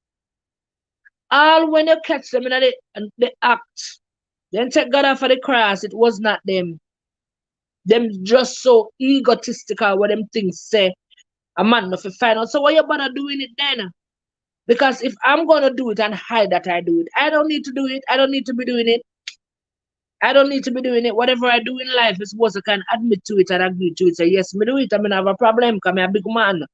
All when you catch them in the act, then take God off of the cross, it was not them. Them just so egotistical what them things say. A man not fi find out. So why you bother doing it then? Because if I'm gonna do it and hide that I do it, I don't need to do it. I don't need to be doing it. I don't need to be doing it. Whatever I do in life is supposed to can admit to it and agree to it. Say yes, me do it. I mean I have a problem because I'm a big man.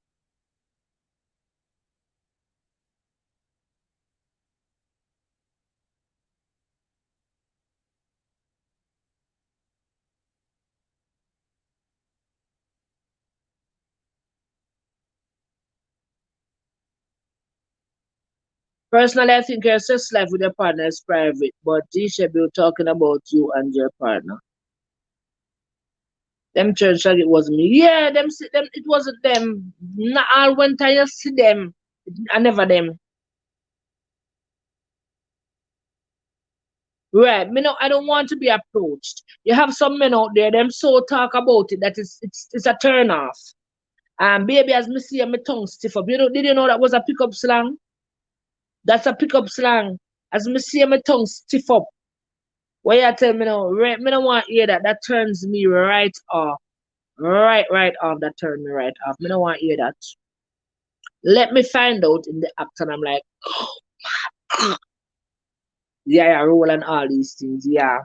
Personally, I think your sex life with your partner is private, but he should be talking about you and your partner. Them church like it wasn't me. Yeah, them it wasn't them. Not all when I see them. I never them. Right. Me no, I don't want to be approached. You have some men out there, them so talk about it that it's a turn off. Baby, as me see my tongue stiff up. Did you know that was a pickup slang? That's a pickup slang. As me see my tongue stiff up. What you tell me now? Right, me don't want to hear that. That turns me right off. Right off. That turned me right off. Me don't want to hear that. Let me find out in the act, and I'm like, yeah, roll and all these things. Yeah.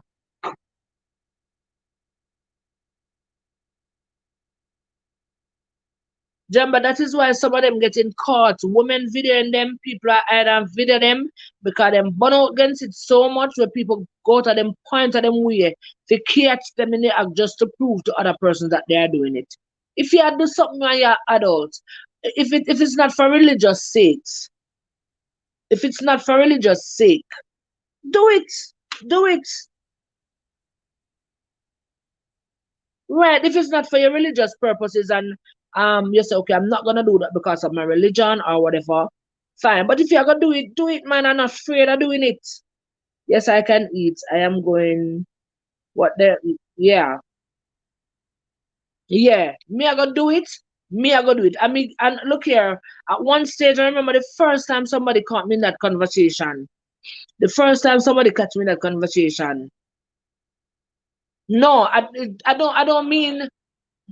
Jamba, that is why some of them getting caught. Women videoing them, people are either video them because them burn out against it so much where people go to them, point at them way to catch them in the act just to prove to other persons that they are doing it. If you do something when you're adult, if it's not for religious sakes, if it's not for religious sake, do it. Do it. Right. If it's not for your religious purposes and you say, okay, I'm not gonna do that because of my religion or whatever, fine. But if you're gonna do it, man. I'm not afraid of doing it. Yes, I can eat. I am going what the yeah. Yeah. Me I gonna do it. Me I gonna do it. I mean, and look here, at one stage I remember the first time somebody caught me in that conversation. The first time somebody caught me in that conversation. No, I don't mean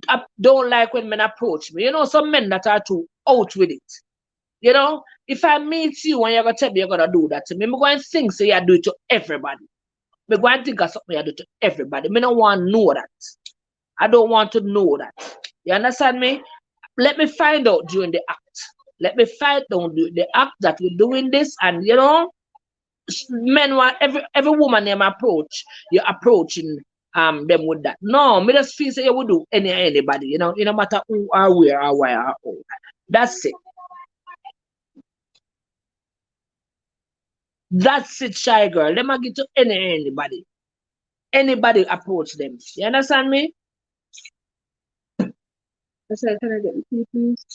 I don't like when men approach me. Some men that are too out with it. If I meet you and you're gonna tell me you're gonna do that to me, I'm going to think so you do it to everybody. I'm going to think of something you do to everybody. Me don't want to know that. I don't want to know that. You understand me? Let me find out during the act. Let me find out the act that we're doing this, and men want every woman them approach, you're approaching them with that. No, me just feel say you would do anybody, it no matter who or where or why or how. That's it. That's it, shy girl. Them a get to anybody. Anybody approach them. You understand me? I said, can I get the key, please?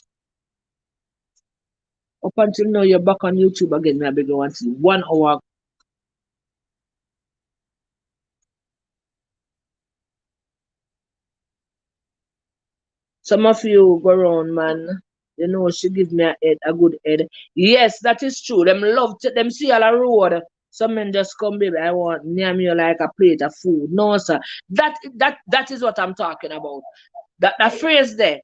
Up until now, you're back on YouTube again. Me a beg you want to see 1 hour. Some of you go around, man. She give me a good head. Yes, that is true. Them love them see all the road. Some men just come, baby. I want near me like a plate of food. No, sir. That is what I'm talking about. That phrase there.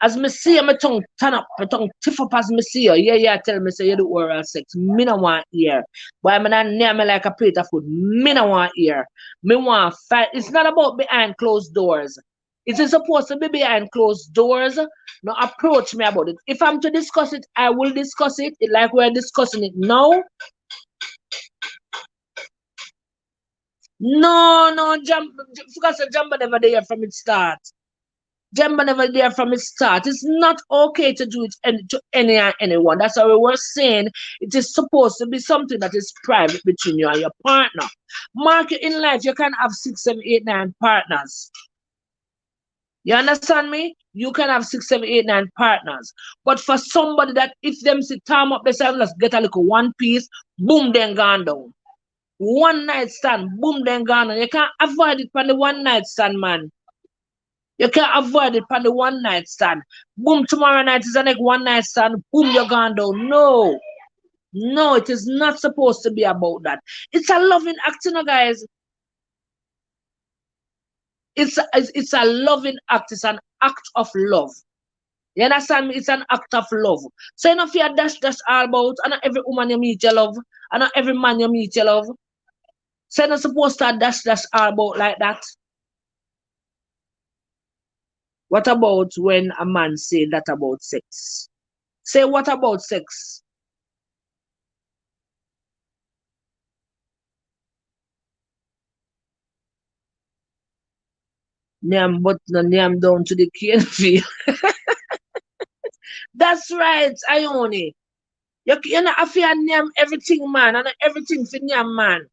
As me see my tongue turn up, my tongue tiff up as me see you. Yeah, tell me say you do oral sex. Me no want hear. Why me not near me like a plate of food? Me no want hear. Me want fight. It's not about behind closed doors. It is supposed to be behind closed doors. Now approach me about it. If I'm to discuss it, I will discuss it. Like we're discussing it now. No, jump because Jumbo never there from its start. Jumbo never there from its start. It's not okay to do it to any and anyone. That's how we were saying. It is supposed to be something that is private between you and your partner. Mark, in life, you can have 6, 7, 8, 9 partners. You understand me? You can have 6, 7, 8, 9 partners. But for somebody that if them sit time up themselves, let's get a little one piece, boom, then gone down. One night stand, boom, then gone down. You can't avoid it from the one night stand, man. You can't avoid it from the one night stand. Boom, tomorrow night is the next one night stand, boom, you're gone down. No, it is not supposed to be about that. It's a loving act, guys. It's a loving act. It's an act of love. You understand me? It's an act of love. So if you dash all about, and not every woman you meet you love, and not every man you meet you love. So you're not supposed to dash all about like that. What about when a man say that about sex? Say what about sex? Name but no name down to the cane field. That's right, Ione. You know, if you name everything man and everything for name man.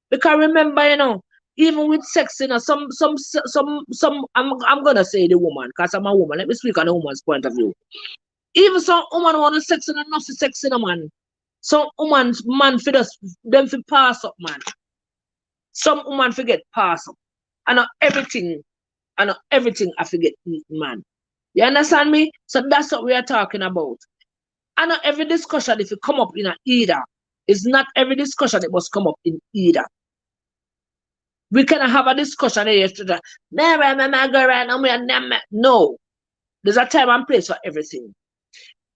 Because remember, even with sex, I'm gonna say the woman, because I'm a woman. Let me speak on the woman's point of view. Even some woman want to sex and enough to sex in a man. Some woman man for them for pass up, man. Some woman forget pass up. And not everything I forget eat, man. You understand me? So that's what we are talking about. And not every discussion, if it come up in a either, it's not every discussion it must come up in either. We cannot have a discussion yesterday. No, there's a time and place for everything.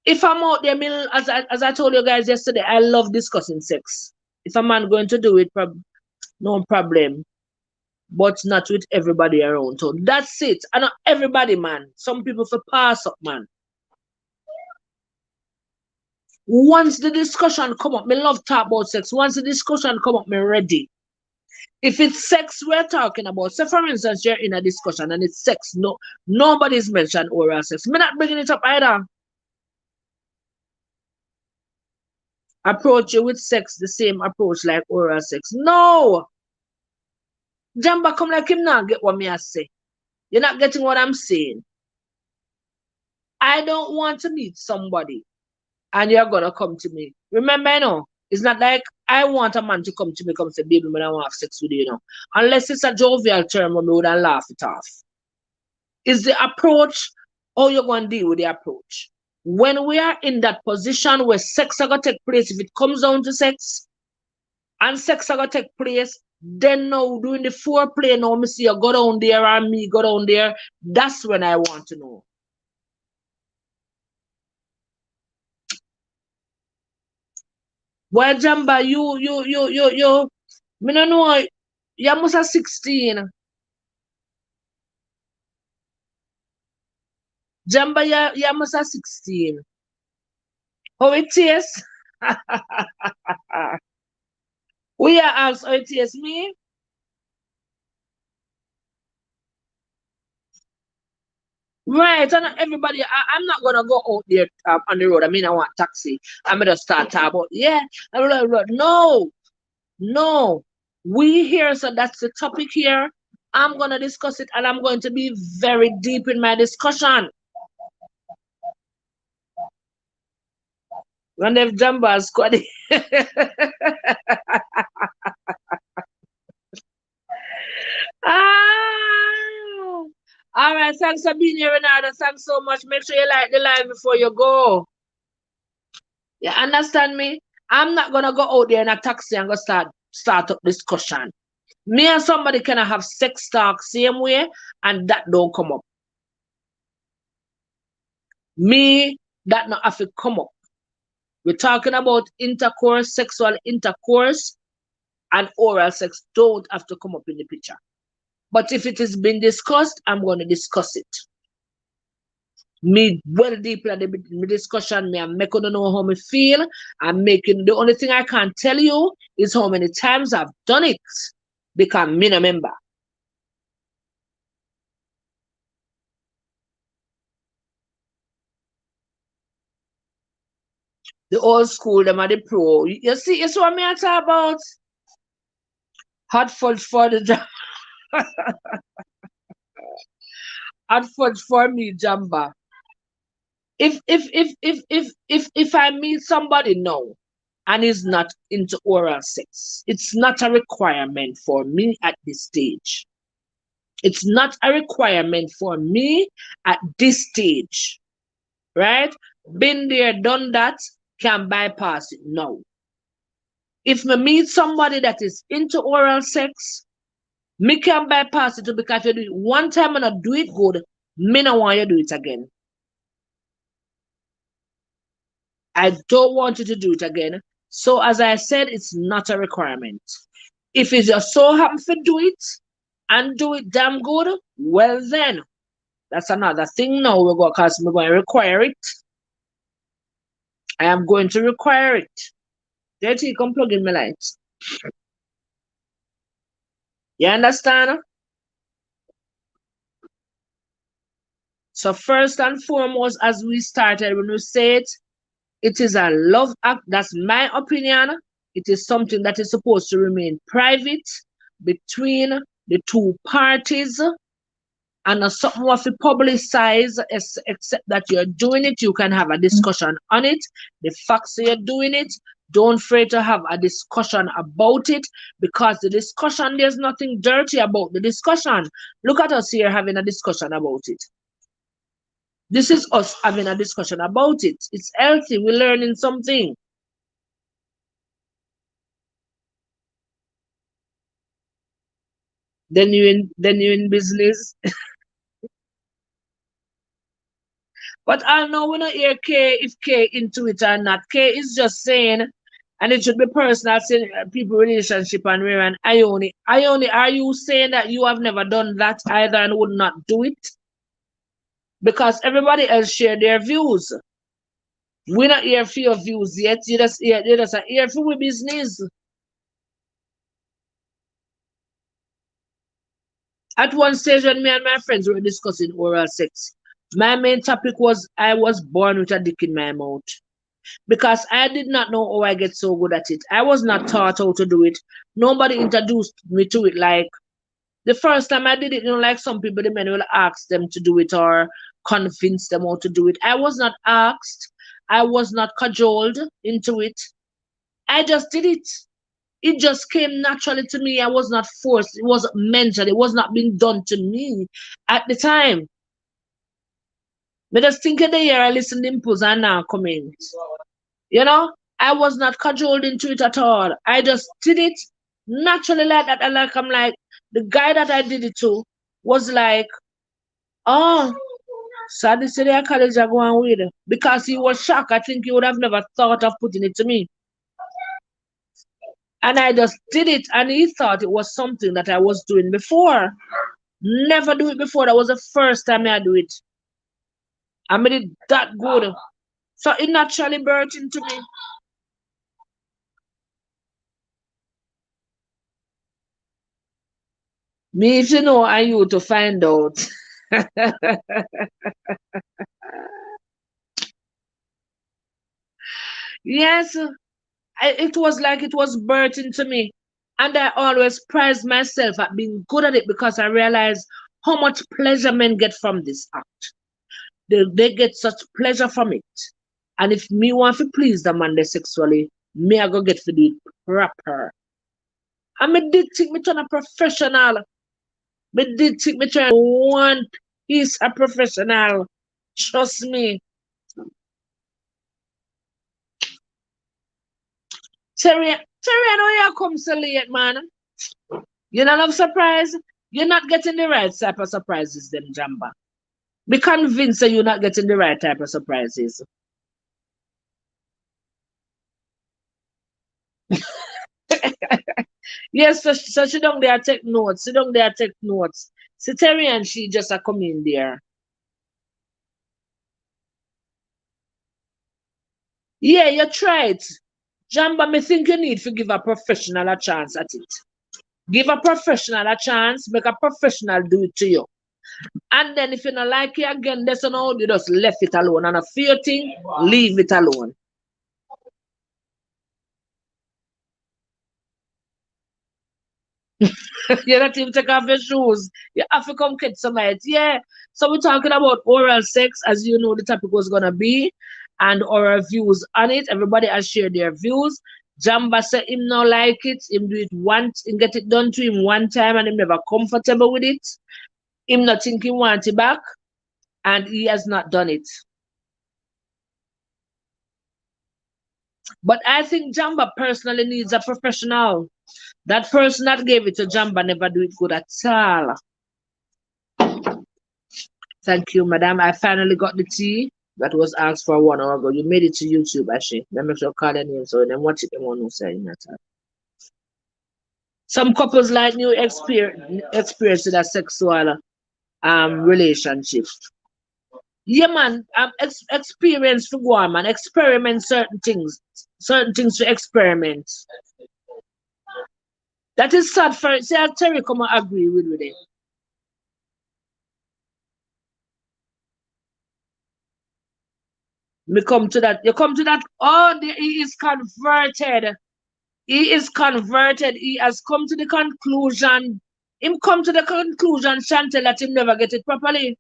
If I'm out there, as I told you guys yesterday, I love discussing sex. If a man going to do it, no problem, but not with everybody around. So that's it. And not everybody, man. Some people for pass up, man. Once the discussion come up, me love talk about sex. Once the discussion come up, me ready. If it's sex we're talking about, say for instance, you're in a discussion and it's sex, nobody's mentioned oral sex. Me not bringing it up either. Approach you with sex the same approach like oral sex. No! Jamba come like him now get what me I say. You're not getting what I'm saying. I don't want to meet somebody and you're gonna come to me. Remember, you know, it's not like I want a man to come to me, come say, baby, I want to have sex with you, you know. Unless it's a jovial term when we would laugh it off. Is the approach, how you're going to deal with the approach? When we are in that position where sex are going to take place, if it comes down to sex, and sex are going to take place, then now doing the foreplay, now me see you go down there and me go down there, that's when I want to know. Why Jamba, you, me no know, you must have 16. Jamba, you must have 16. How it is? We are asked how it is, me? Right, and everybody, I'm not gonna go out there on the road. I mean, I want taxi. I'm gonna start talking about, yeah, no, no. We here, so that's the topic here. I'm gonna discuss it, and I'm going to be very deep in my discussion. When they've Jamba squad. Ah! All right, thanks for being here, Renata. Thanks so much. Make sure you like the live before you go. You understand me? I'm not gonna go out there in a taxi and go start up discussion. Me and somebody can have sex talk same way, and that don't come up. Me, that not have to come up. We're talking about intercourse, sexual intercourse, and oral sex don't have to come up in the picture. But if it has been discussed, I'm going to discuss it. Me well deep in the discussion, me I'm making to know how me feel. I'm making the only thing I can't tell you is how many times I've done it because me no member. The old school, them are the pro. You see what me I talk about? Hot fudge for the job. Hot fudge for me, Jamba. If I meet somebody now and is not into oral sex, it's not a requirement for me at this stage. It's not a requirement for me at this stage, right? Been there, done that, can bypass it. No. If me meet somebody that is into oral sex, me can bypass it too, because if you do it one time and not do it good, me no want you to do it again. I don't want you to do it again. So as I said, it's not a requirement. If you just so happen to do it and do it damn good, well then, that's another thing now because we're going to require it. I am going to require it. There you come plug in my lights. You understand? So first and foremost, as we started, when we say it is a love act. That's my opinion. It is something that is supposed to remain private between the two parties, and not something of a publicize, except that you're doing it. You can have a discussion on it. The facts you're doing it. Don't afraid to have a discussion about it, because the discussion, there's nothing dirty about the discussion. Look at us here having a discussion about it. This is us having a discussion about it. It's healthy. We're learning something. Then you in business. But I know we not hear K if K into it or not. K is just saying, and it should be personal, saying people relationship and where and Ione. Ione, are you saying that you have never done that either and would not do it? Because everybody else share their views. We're not here for your views yet. You just are here for we business. At one stage when me and my friends were discussing oral sex, my main topic was I was born with a dick in my mouth. Because I did not know how I get so good at it. I was not taught how to do it. Nobody introduced me to it. Like the first time I did it, like some people, the men will ask them to do it or convince them how to do it. I was not asked. I was not cajoled into it. I just did it. It just came naturally to me. I was not forced. It wasn't mentioned. It was not being done to me at the time. But just think of the year I listened to impulse and now coming. You know, I was not cajoled into it at all. I just did it naturally like that. And like I'm like, the guy that I did it to was like, oh, so this is the college I go on with. Because he was shocked. I think he would have never thought of putting it to me. And I just did it. And he thought it was something that I was doing before. Never do it before. That was the first time I do it. I made it that good. So it naturally birthed into me. Me to know and you to find out. Yes, it was like it was birthed into me. And I always prized myself at being good at it because I realized how much pleasure men get from this act. They get such pleasure from it. And if me want to please the man they sexually, me I go get to do it proper. And me did think me turn a professional. Me did think me turn one piece a professional. Trust me. Terry, I know you come so late, man. You don't have surprise? You're not getting the right type of surprises, them Jamba. Be convinced that you're not getting the right type of surprises. Yes, so she don't there take notes. She don't there take notes. So Terry and she just a come in there. Yeah, you try it. Jamba, me think you need to give a professional a chance at it. Give a professional a chance, make a professional do it to you. And then if you don't like it again, that's no, you just left it alone. And a few thing, leave it alone. You not even take off your shoes. You have to come catch some light. Yeah. So we're talking about oral sex, as you know the topic was gonna be, and our views on it. Everybody has shared their views. Jamba said him not like it, him do it once, him get it done to him one time and him never comfortable with it. Him not think he want it back, and he has not done it. But I think Jamba personally needs a professional. That person that gave it to Jamba never do it good at all. Thank you, madam. I finally got the tea that was asked for 1 hour ago. You made it to YouTube, actually. Let me make sure call your name so then watch it. Them one who say that. Some couples like new experience with a sexual relationship. Yeah, man. Experience to go on, man. Experiment certain things to experiment. That is sad for it. See, I'll tell you, come and agree with it. Me come to that. You come to that. Oh, he is converted. He is converted. He has come to the conclusion. Him come to the conclusion, Chantel, that him never get it properly.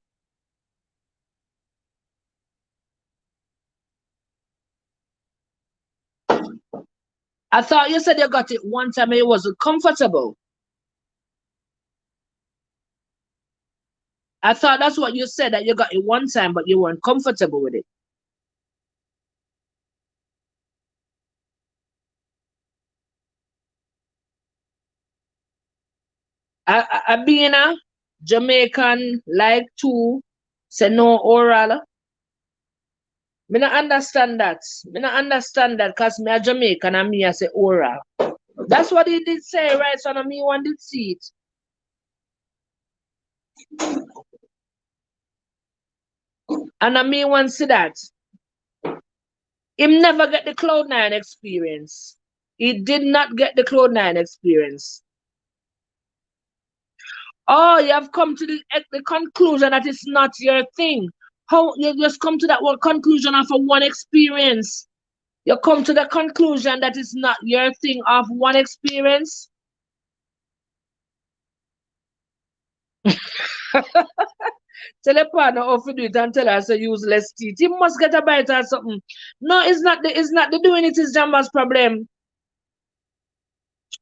I thought you said you got it one time and it wasn't comfortable. I thought that's what you said, that you got it one time, but you weren't comfortable with it. Being a Jamaican like to say no oral. Me not understand that. Me not understand that because me a Jamaican and me I say oral. That's what he did say, right? So me one did see it. And I me one see that. Him never get the Cloud9 experience. He did not get the Cloud9 experience. Oh, you have come to the conclusion that it's not your thing. How you just come to that one conclusion of a one experience? You come to the conclusion that it's not your thing of one experience. Tell a partner how to do it and tell us to use less teeth. He must get a bite or something. No, it's not the doing it is Jamba's problem.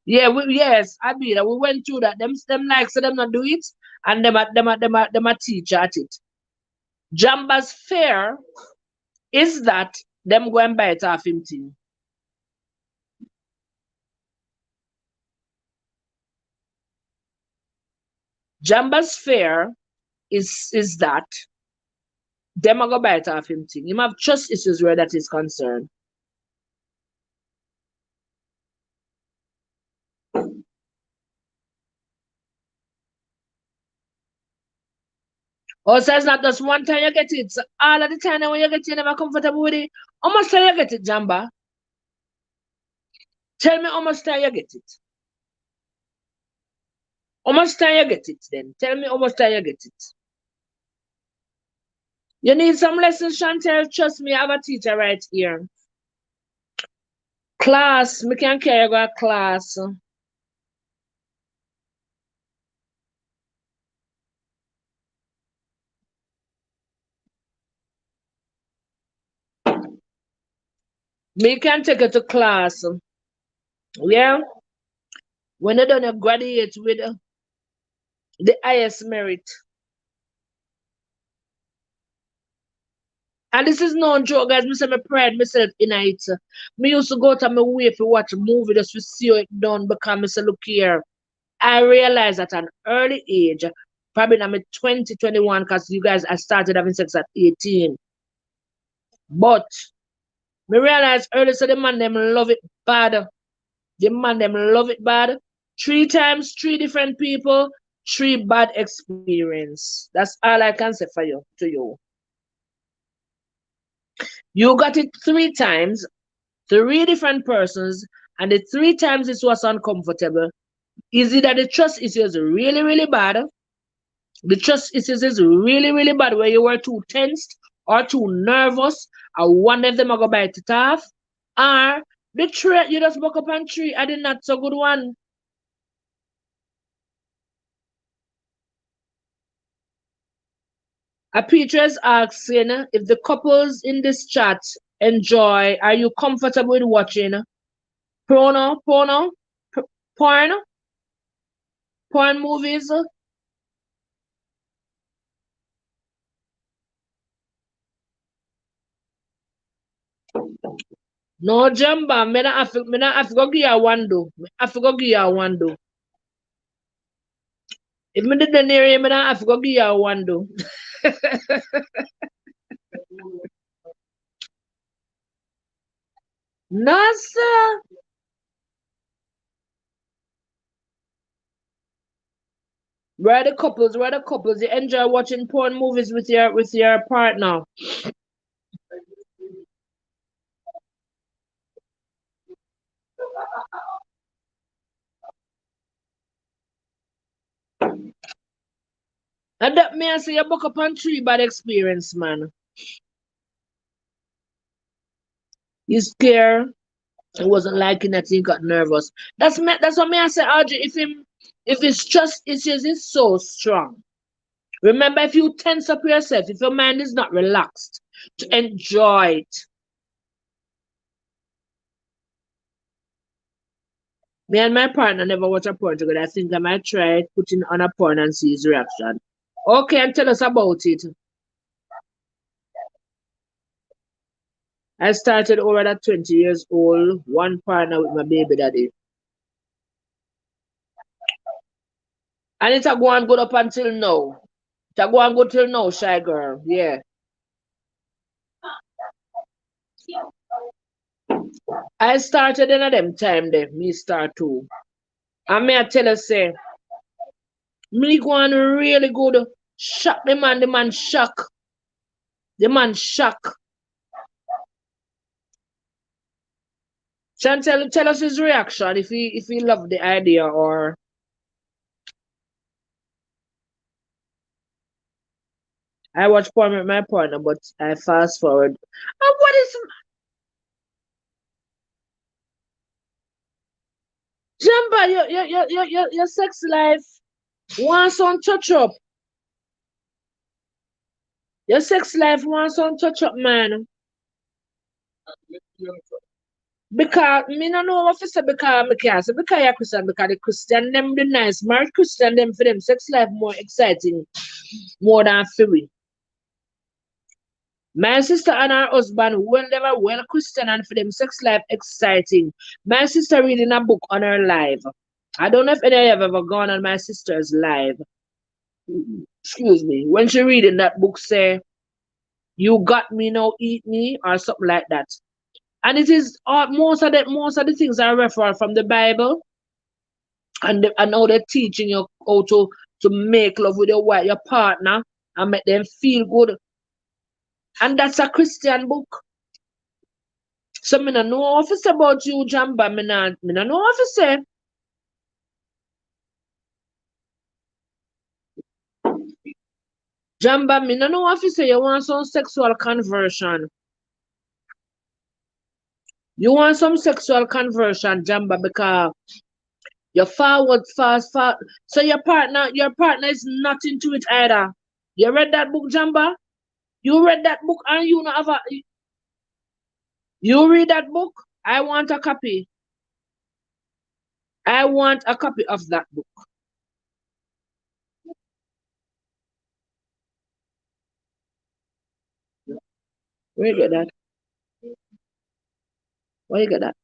Yeah, yes, I mean we went through that. Them like so them not do it and them a teach at it. Jamba's fear is that them go and bite off him thing. Jamba's fear is that them a go bite off him thing. Him have trust issues where that is concerned. Also, it's not just one time you get it. So all of the time when you get it, you're never comfortable with it. How much time you get it, Jamba? Tell me how much time you get it. How much time you get it then? Tell me how much time you get it. You need some lessons, Chantel. Trust me, I have a teacher right here. Class, me can carry you go to class. Me can take you to class. Yeah? When you done, you graduate with the highest merit. And this is no joke, guys. Me say me pride myself in it. Me used to go to my way to watch a movie just to see how it done because me say, look here. I realized at an early age, probably in my 2021, because you guys I started having sex at 18. But me realized early so the man them love it bad. The man them love it bad. 3 times, 3 different people, 3 bad experience. That's all I can say for you to you. You got it 3 times, 3 different persons, and the 3 times it was uncomfortable. Is it that the trust issues really, really bad? The trust issues is really, really bad where you were too tensed or too nervous, or one of them are go bite it off. Or the trait you just woke up on tree, I did not so good one. A Peter is asking if the couples in this chat enjoy, are you comfortable with watching P- porn, porn movies? No, Jamba, me not have to go give you one do. Me have to go give you one do. If me did the near you, me not have to go give you one do. No, sir. Where the couples? Where the couples? You enjoy watching porn movies with your partner. And that me I say you book up on 3 bad experience, man. You scared. He wasn't liking that he got nervous. That's what me I say, Audrey. If his trust issues is so strong. Remember, if you tense up yourself, if your mind is not relaxed, to enjoy it. Me and my partner never watch a porn together. I think I might try putting on a porn and see his reaction. Okay, and tell us about it. I started over at 20 years old, one partner with my baby daddy. And it's a go and good up until now. It's a go and good till now, shy girl. Yeah. I started in a them time there. Me start too. And me I tell you say, me go on really good. Shock the man shock. The man shock. Chantel, tell us his reaction if he loved the idea or I watch porn with my partner, but I fast forward. And what is Jamba, your sex life wants some touch up. Your sex life wants some touch up, man. Because me no know what to say because me can't say because you're Christian because the Christian them the nice married Christian them for them sex life more exciting more than for we. My sister and her husband when they were well Christian and for them sex life exciting. My sister reading a book on her live. I don't know if any of you have ever gone on my sister's live. Excuse me. When she reading that book say, you got me now eat me or something like that. And it is most of the things are referred from the Bible and how they're teaching you how to make love with your wife, your partner, and make them feel good. And that's a Christian book. So me no know what to say about you, Jamba. Me no know what to say. Jamba, me no know what to say. You want some sexual conversion. You want some sexual conversion, Jamba, because you're forward fast. So your partner is not into it either. You read that book, Jamba? You read that book and you know have a you read that book? I want a copy. I want a copy of that book. Where you get that? Where you get that?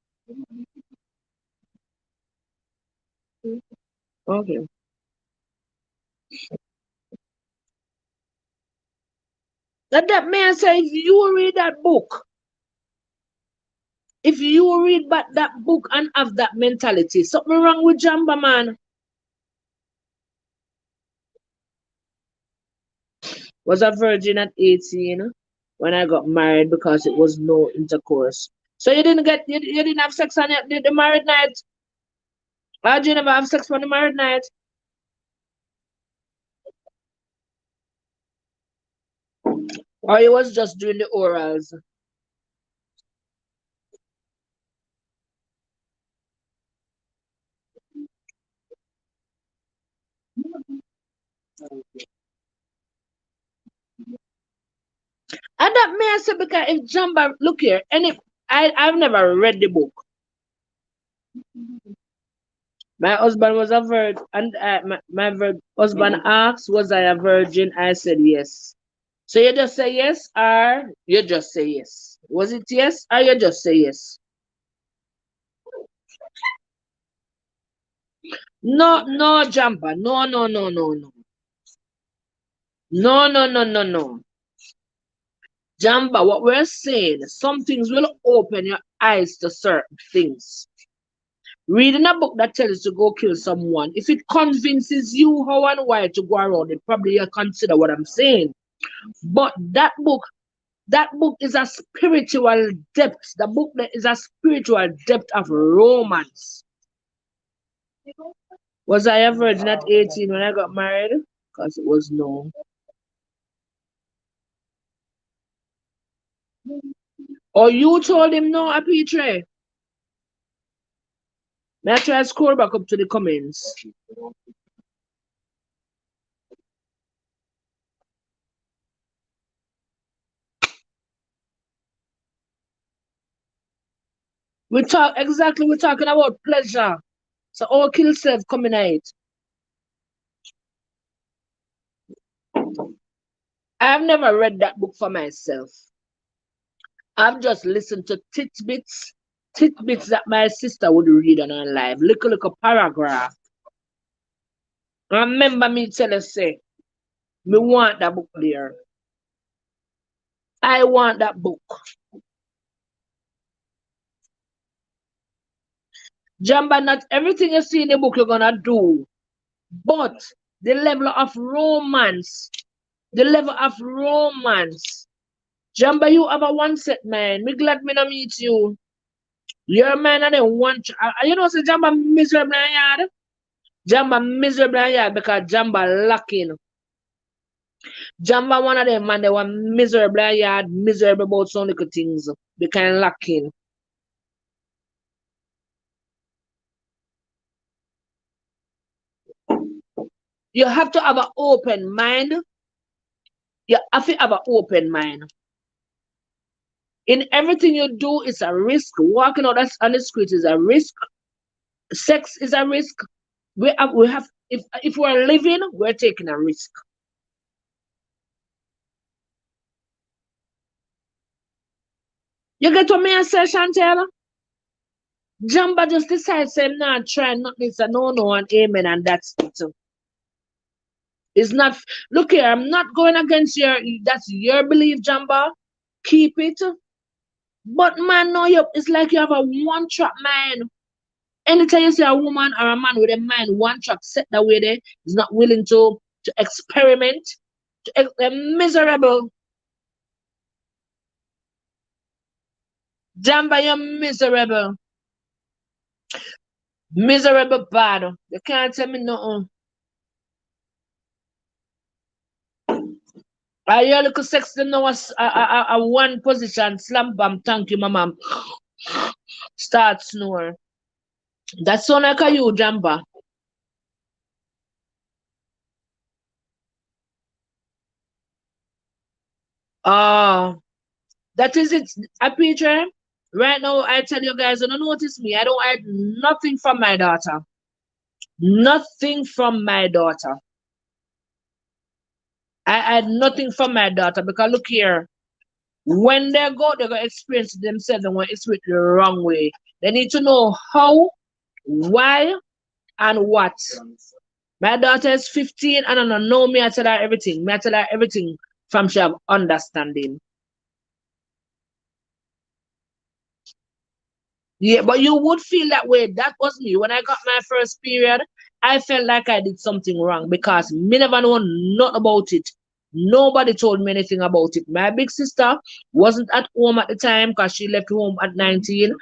Okay. That man say if you read that book, if you read back that book and have that mentality, something wrong with Jamba, man. Was a virgin at 18 when I got married because it was no intercourse. So you didn't have sex on the married night? Why did you never have sex on the married night? Or you was just doing the orals? And that may I say because if Jamba look here, I've never read the book. My husband was a virgin, and my husband asked, "Was I a virgin?" I said yes. So you just say yes, or you just say yes. Was it yes, or you just say yes? No, no, Jamba. No, no, no, no, no. No, no, no, no, no. Jamba, what we're saying, some things will open your eyes to certain things. Reading a book that tells you to go kill someone, if it convinces you how and why to go around it, probably you'll consider what I'm saying. But that book is a spiritual depth. The book that is a spiritual depth of romance. Was I a virgin at 18 when I got married? Because it was no. Or you told him no, a Petre? May I try to scroll back up to the comments? We're talking about pleasure. So all kill self coming out. I've never read that book for myself. I've just listened to tidbits that my sister would read on her live. Little paragraph. I remember me tell her say, me want that book there. I want that book. Jamba, not everything you see in the book you're gonna do, but the level of romance, the level of romance. Jamba, you have a one set man. Me glad me not meet you. You're a man and then one. You know, say Jamba miserable and yard. Jamba miserable and yard because Jamba lacking. Jamba one of them man, they were miserable and yard, miserable about some little things. They kind of lacking. You have to have an open mind. You have to have an open mind. In everything you do, it's a risk. Walking out on the street is a risk. Sex is a risk. We have if we're living, we're taking a risk. You get what me I say, Chantel? Jamba just decides say not try nothing. It's a no and amen, and that's it. It's not. Look here, I'm not going against your. That's your belief, Jamba. Keep it. But man, no, it's like you have a one track mind. Anytime you see a woman or a man with a mind one track set that way there is not willing to experiment, they're miserable. Jamba, you're miserable. Miserable bad. You can't tell me nothing. I hear little sex them now a one position, slam bam, thank you, mama. Start snore. That sound like a you, Jamba. Ah, that is it. A picture. Right now, I tell you guys, don't notice me. I don't hide nothing from my daughter. Nothing from my daughter. I had nothing from my daughter because look here. When they go, they're gonna experience it themselves and want to experience it the wrong way. They need to know how, why, and what. My daughter is 15 and I don't know me. I tell her everything. Me I tell her everything from she have understanding. Yeah, but you would feel that way. That was me. When I got my first period, I felt like I did something wrong because me never know nothing about it. Nobody told me anything about it. My big sister wasn't at home at the time because she left home at 19.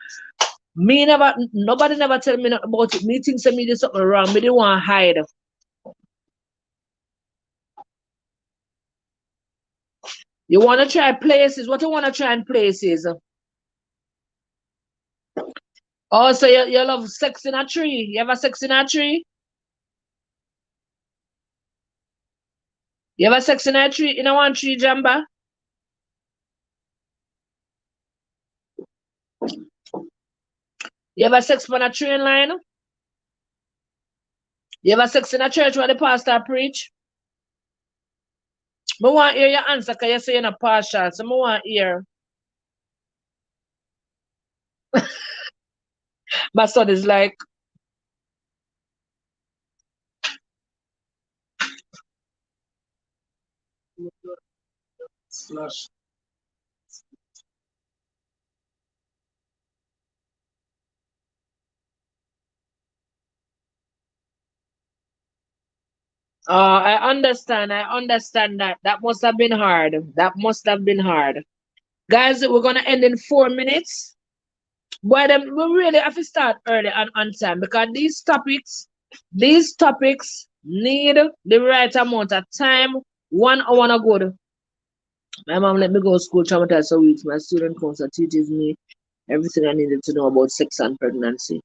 Nobody never tell me nothing about it. Me think say me did something wrong. Me didn't want to hide. You want to try places? What you want to try in places? Oh, so you love sex in a tree? You ever sex in a tree? You ever sex in a tree? In a one tree, Jamba? You ever sex on a train line? You ever sex in a church where the pastor preach? I want to hear your answer because you say you're not partial. So I want to hear. My son is like, I understand. I understand that. That must have been hard. That must have been hard. Guys, we're going to end in 4 minutes. Boy, we really have to start early and on time because these topics need the right amount of time. 1 hour good. My mom let me go to school traumatized for weeks. My student counselor teaches me everything I needed to know about sex and pregnancy.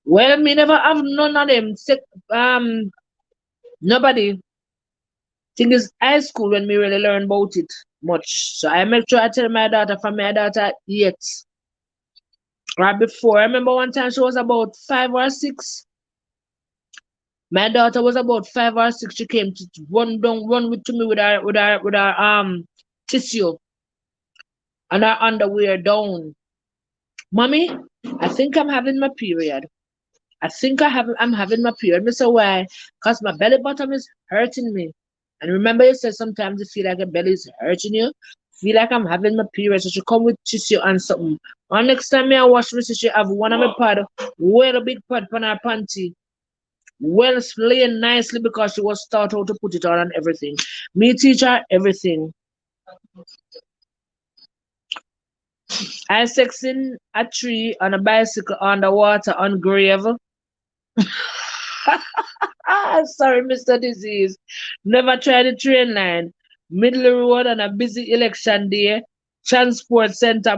Well, me never have none of them. Nobody. Thing is high school when me really learn about it much. So I make sure I tell my daughter from my daughter yet. Right before. I remember one time she was about 5 or 6. My daughter was about 5 or 6. She came to run with to me with her tissue and her underwear down. Mommy, I think I'm having my period. I'm having my period. Mister why? Cause my belly bottom is hurting me. And remember you said sometimes you feel like your belly is hurting you. Feel like I'm having my period. So she come with tissue and something. And next time me I wash me, she have one of my pad, well a big pad on her panty. Well laying nicely because she was taught how to put it on and everything. Me teach her everything. I sexing a tree on a bicycle underwater on grave. Sorry, Mr. Disease. Never tried the train line. Middle road on a busy election day. Transport center.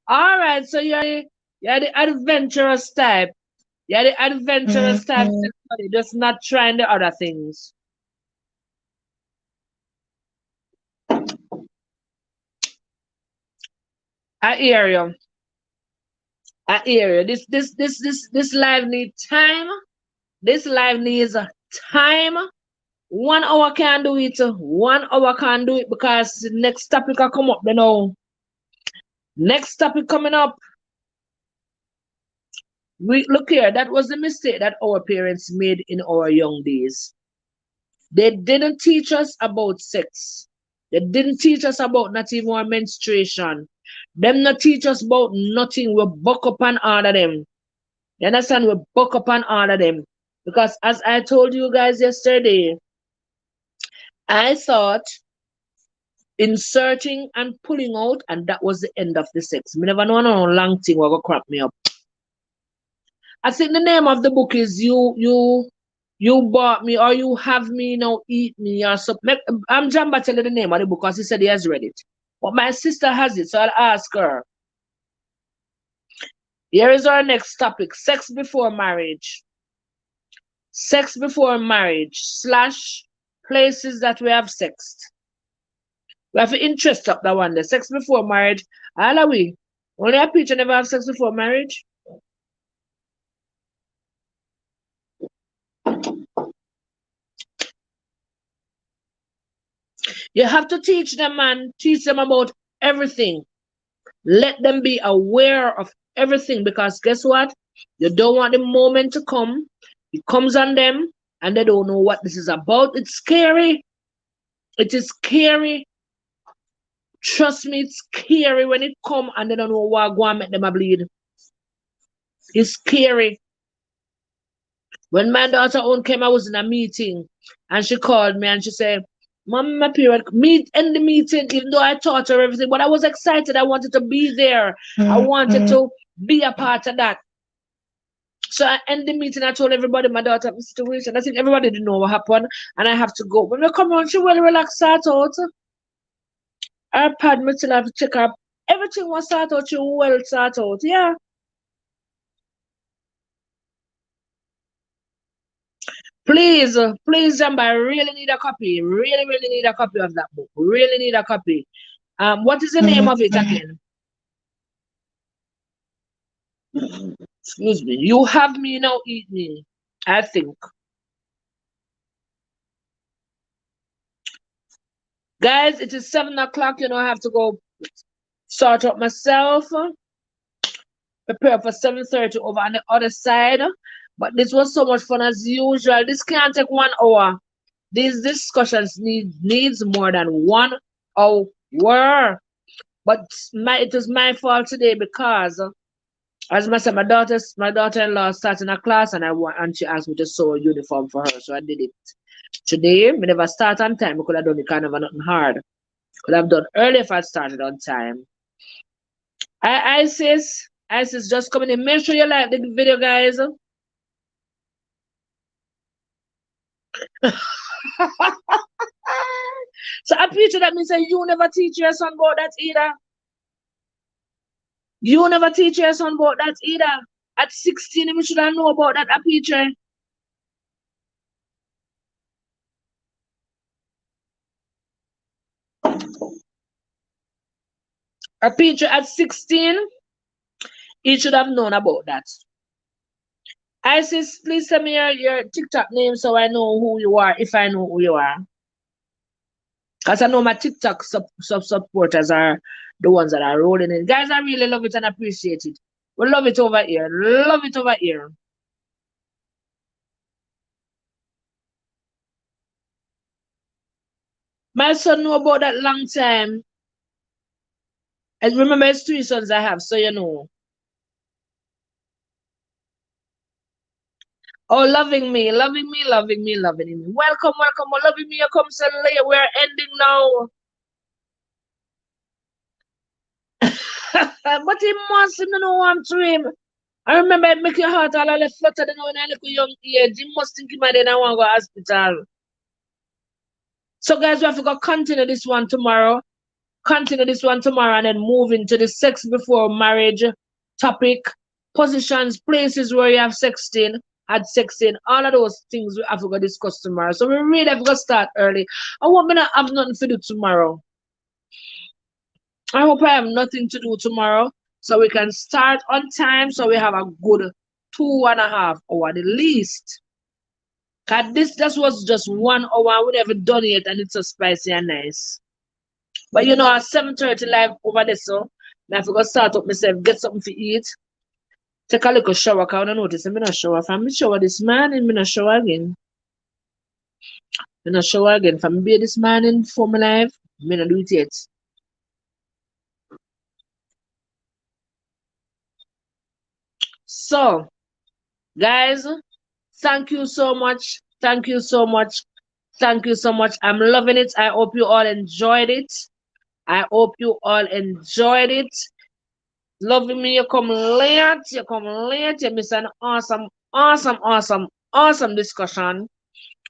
All right, so you're the adventurous type. You're the adventurous type, Mm-hmm. just not trying the other things. I hear you. I hear you. This live needs time. This live needs time. 1 hour can't do it. 1 hour can't do it because the next topic will come up. You know, next topic coming up. We look here. That was the mistake that our parents made in our young days. They didn't teach us about sex. They didn't teach us about not even our menstruation. Them not teach us about nothing. We buck up on all of them. You understand? We buck up on all of them. Because as I told you guys yesterday, I thought inserting and pulling out, and that was the end of the sex. Me never know no long thing will go crap me up. I think the name of the book is you bought me or you have me now eat me or something. I'm Jamba telling the name of the book because he said he has read it. But my sister has it, so I'll ask her. Here is our next topic: sex before marriage. Sex before marriage slash places that we have sexed. We have to interest up that one. The sex before marriage. All are we? Only a preacher never have sex before marriage. You have to teach them, man. Teach them about everything. Let them be aware of everything because guess what? You don't want the moment to come. It comes on them and they don't know what this is about. It's scary. It is scary. Trust me, it's scary when it come and they don't know what go and make them a bleed. It's scary. When my daughter own came, I was in a meeting and she called me and she said, Mom, my period, meet in the meeting, even though I taught her everything, but I was excited. I wanted to be there. I wanted Mm-hmm. to be a part of that. So I end the meeting. I told everybody my daughter the situation. I think everybody didn't know what happened, and I have to go. When we come on, she will relax, start out. Her pad, me still have to check up. Everything was start out. She will start out. Yeah. Please, please, Jamba, I really need a copy. Really, really need a copy of that book. Really need a copy. What is the name of it again? Excuse me. You have me now, eat me. I think. Guys, it is 7 o'clock. You know, I have to go sort out myself. Prepare for 7:30 over on the other side. But this was so much fun as usual. This can't take 1 hour. These discussions needs more than 1 hour. But it was my fault today because as I said, my daughter-in-law starting a class and she asked me to sew a uniform for her. So I did it. Today, we never start on time. We could have done it kind of nothing hard. Could have done early if I started on time. Isis, just coming in. Make sure you like the video, guys. So a picture that means that you never teach your son about that either. You never teach your son about that either. At 16, we should have know about that a picture. A picture at 16, he should have known about that. Isis, please tell me your TikTok name so I know who you are, if I know who you are. Because I know my TikTok supporters are the ones that are rolling in. Guys, I really love it and appreciate it. We love it over here. Love it over here. My son know about that long time. And remember, it's 3 sons I have, so you know. Oh, loving me, loving me, loving me, loving me. Welcome, welcome. Oh, loving me, you come so late. We're ending now. But he must know I'm to him. I remember it make your heart all a little flutter when I look at young age. He must think him and then I want to go hospital. So guys, we have to go continue this one tomorrow. Continue this one tomorrow and then move into the sex before marriage topic. Positions, places where you have sexting, had sexting, all of those things we have to go discuss tomorrow. So we really have to start early. I want me to have nothing to do tomorrow. I hope I have nothing to do tomorrow so we can start on time so we have a good 2.5 hours at least. Cause this was just 1 hour. We never done it and it's so spicy and nice. But you know, at 7:30 live over there, so I have to go start up myself, get something to eat, take a little shower. Cause I notice I'm not shower. If I'm shower this morning, I'm not shower again. I'm not shower again. If I'm be this morning for my life, I'm not do it yet. So, guys, thank you so much. Thank you so much. Thank you so much. I'm loving it. I hope you all enjoyed it. I hope you all enjoyed it. Loving me, you come late. You come late. You miss an awesome, awesome, awesome, awesome discussion.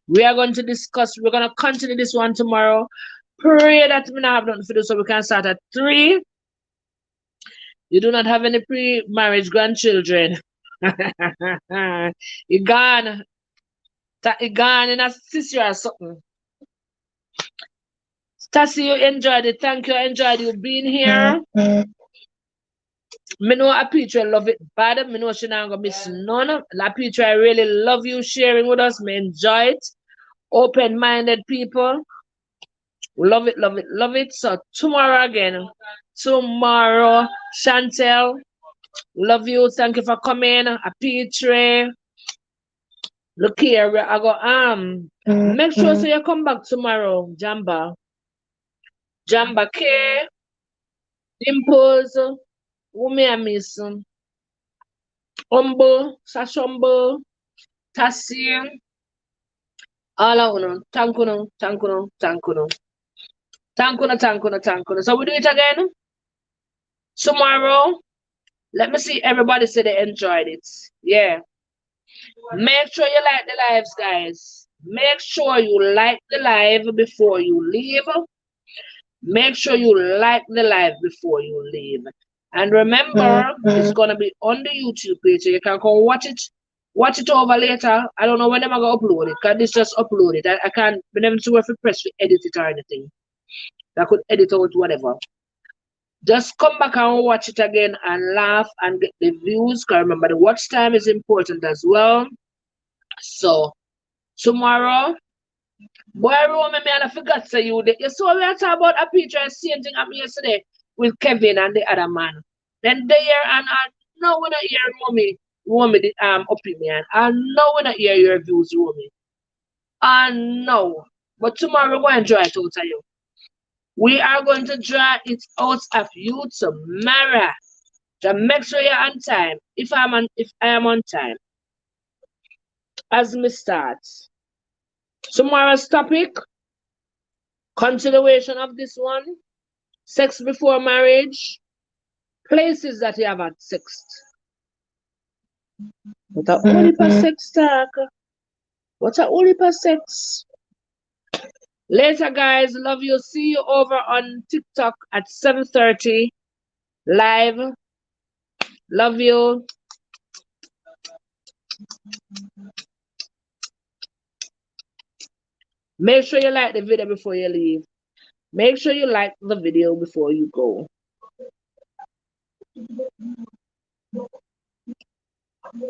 We are going to discuss, we're going to continue this one tomorrow. Pray that we not have nothing to do so we can start at 3. You do not have any pre-marriage grandchildren. You gone. You gone in a sister or something. Tassie, you enjoyed it. Thank you. I enjoyed you being here. Me know Apetra love it bad. Me know she not gonna miss none. Apetra, I really love you sharing with us. Me enjoy it. Open-minded people. Love it, love it, love it. So tomorrow again. Tomorrow, Chantel. Love you. Thank you for coming. Apetra. Look here, I go make sure so you come back tomorrow, Jamba. Jamba K, Dimples, Umi Amis, Umbo, Sashombo, Tassim, all of you. Tankuno, Tankuno, Tankuno. Tankuno, Tankuno, Tankuno. So we do it again tomorrow. Let me see everybody say they enjoyed it. Yeah. Make sure you like the lives, guys. Make sure you like the live before you leave. Make sure you like the live before you leave. And remember, it's gonna be on the YouTube page. So you can go watch it over later. I don't know when I'm gonna upload it, because this just upload it. I can't remember to if press to edit it or anything. I could edit out whatever. Just come back and watch it again and laugh and get the views. Because remember, the watch time is important as well. So tomorrow, boy, Roman, me and I forgot to say you. You saw we are talking about a picture and same thing happened yesterday with Kevin and the other man. Then there and I know when I hear Romy the opinion. I know when I hear your views, Romy. I know. But tomorrow we're going to draw it out of you. We are going to draw it out of you tomorrow. So make sure you're on time. If I am on time. As me start. Tomorrow's topic, continuation of this one, sex before marriage, places that you have had sex. What a only per sex talk. What a only per sex. Later, guys. Love you. See you over on TikTok at 7:30 live. Love you. Make sure you like the video before you leave. Make sure you like the video before you go.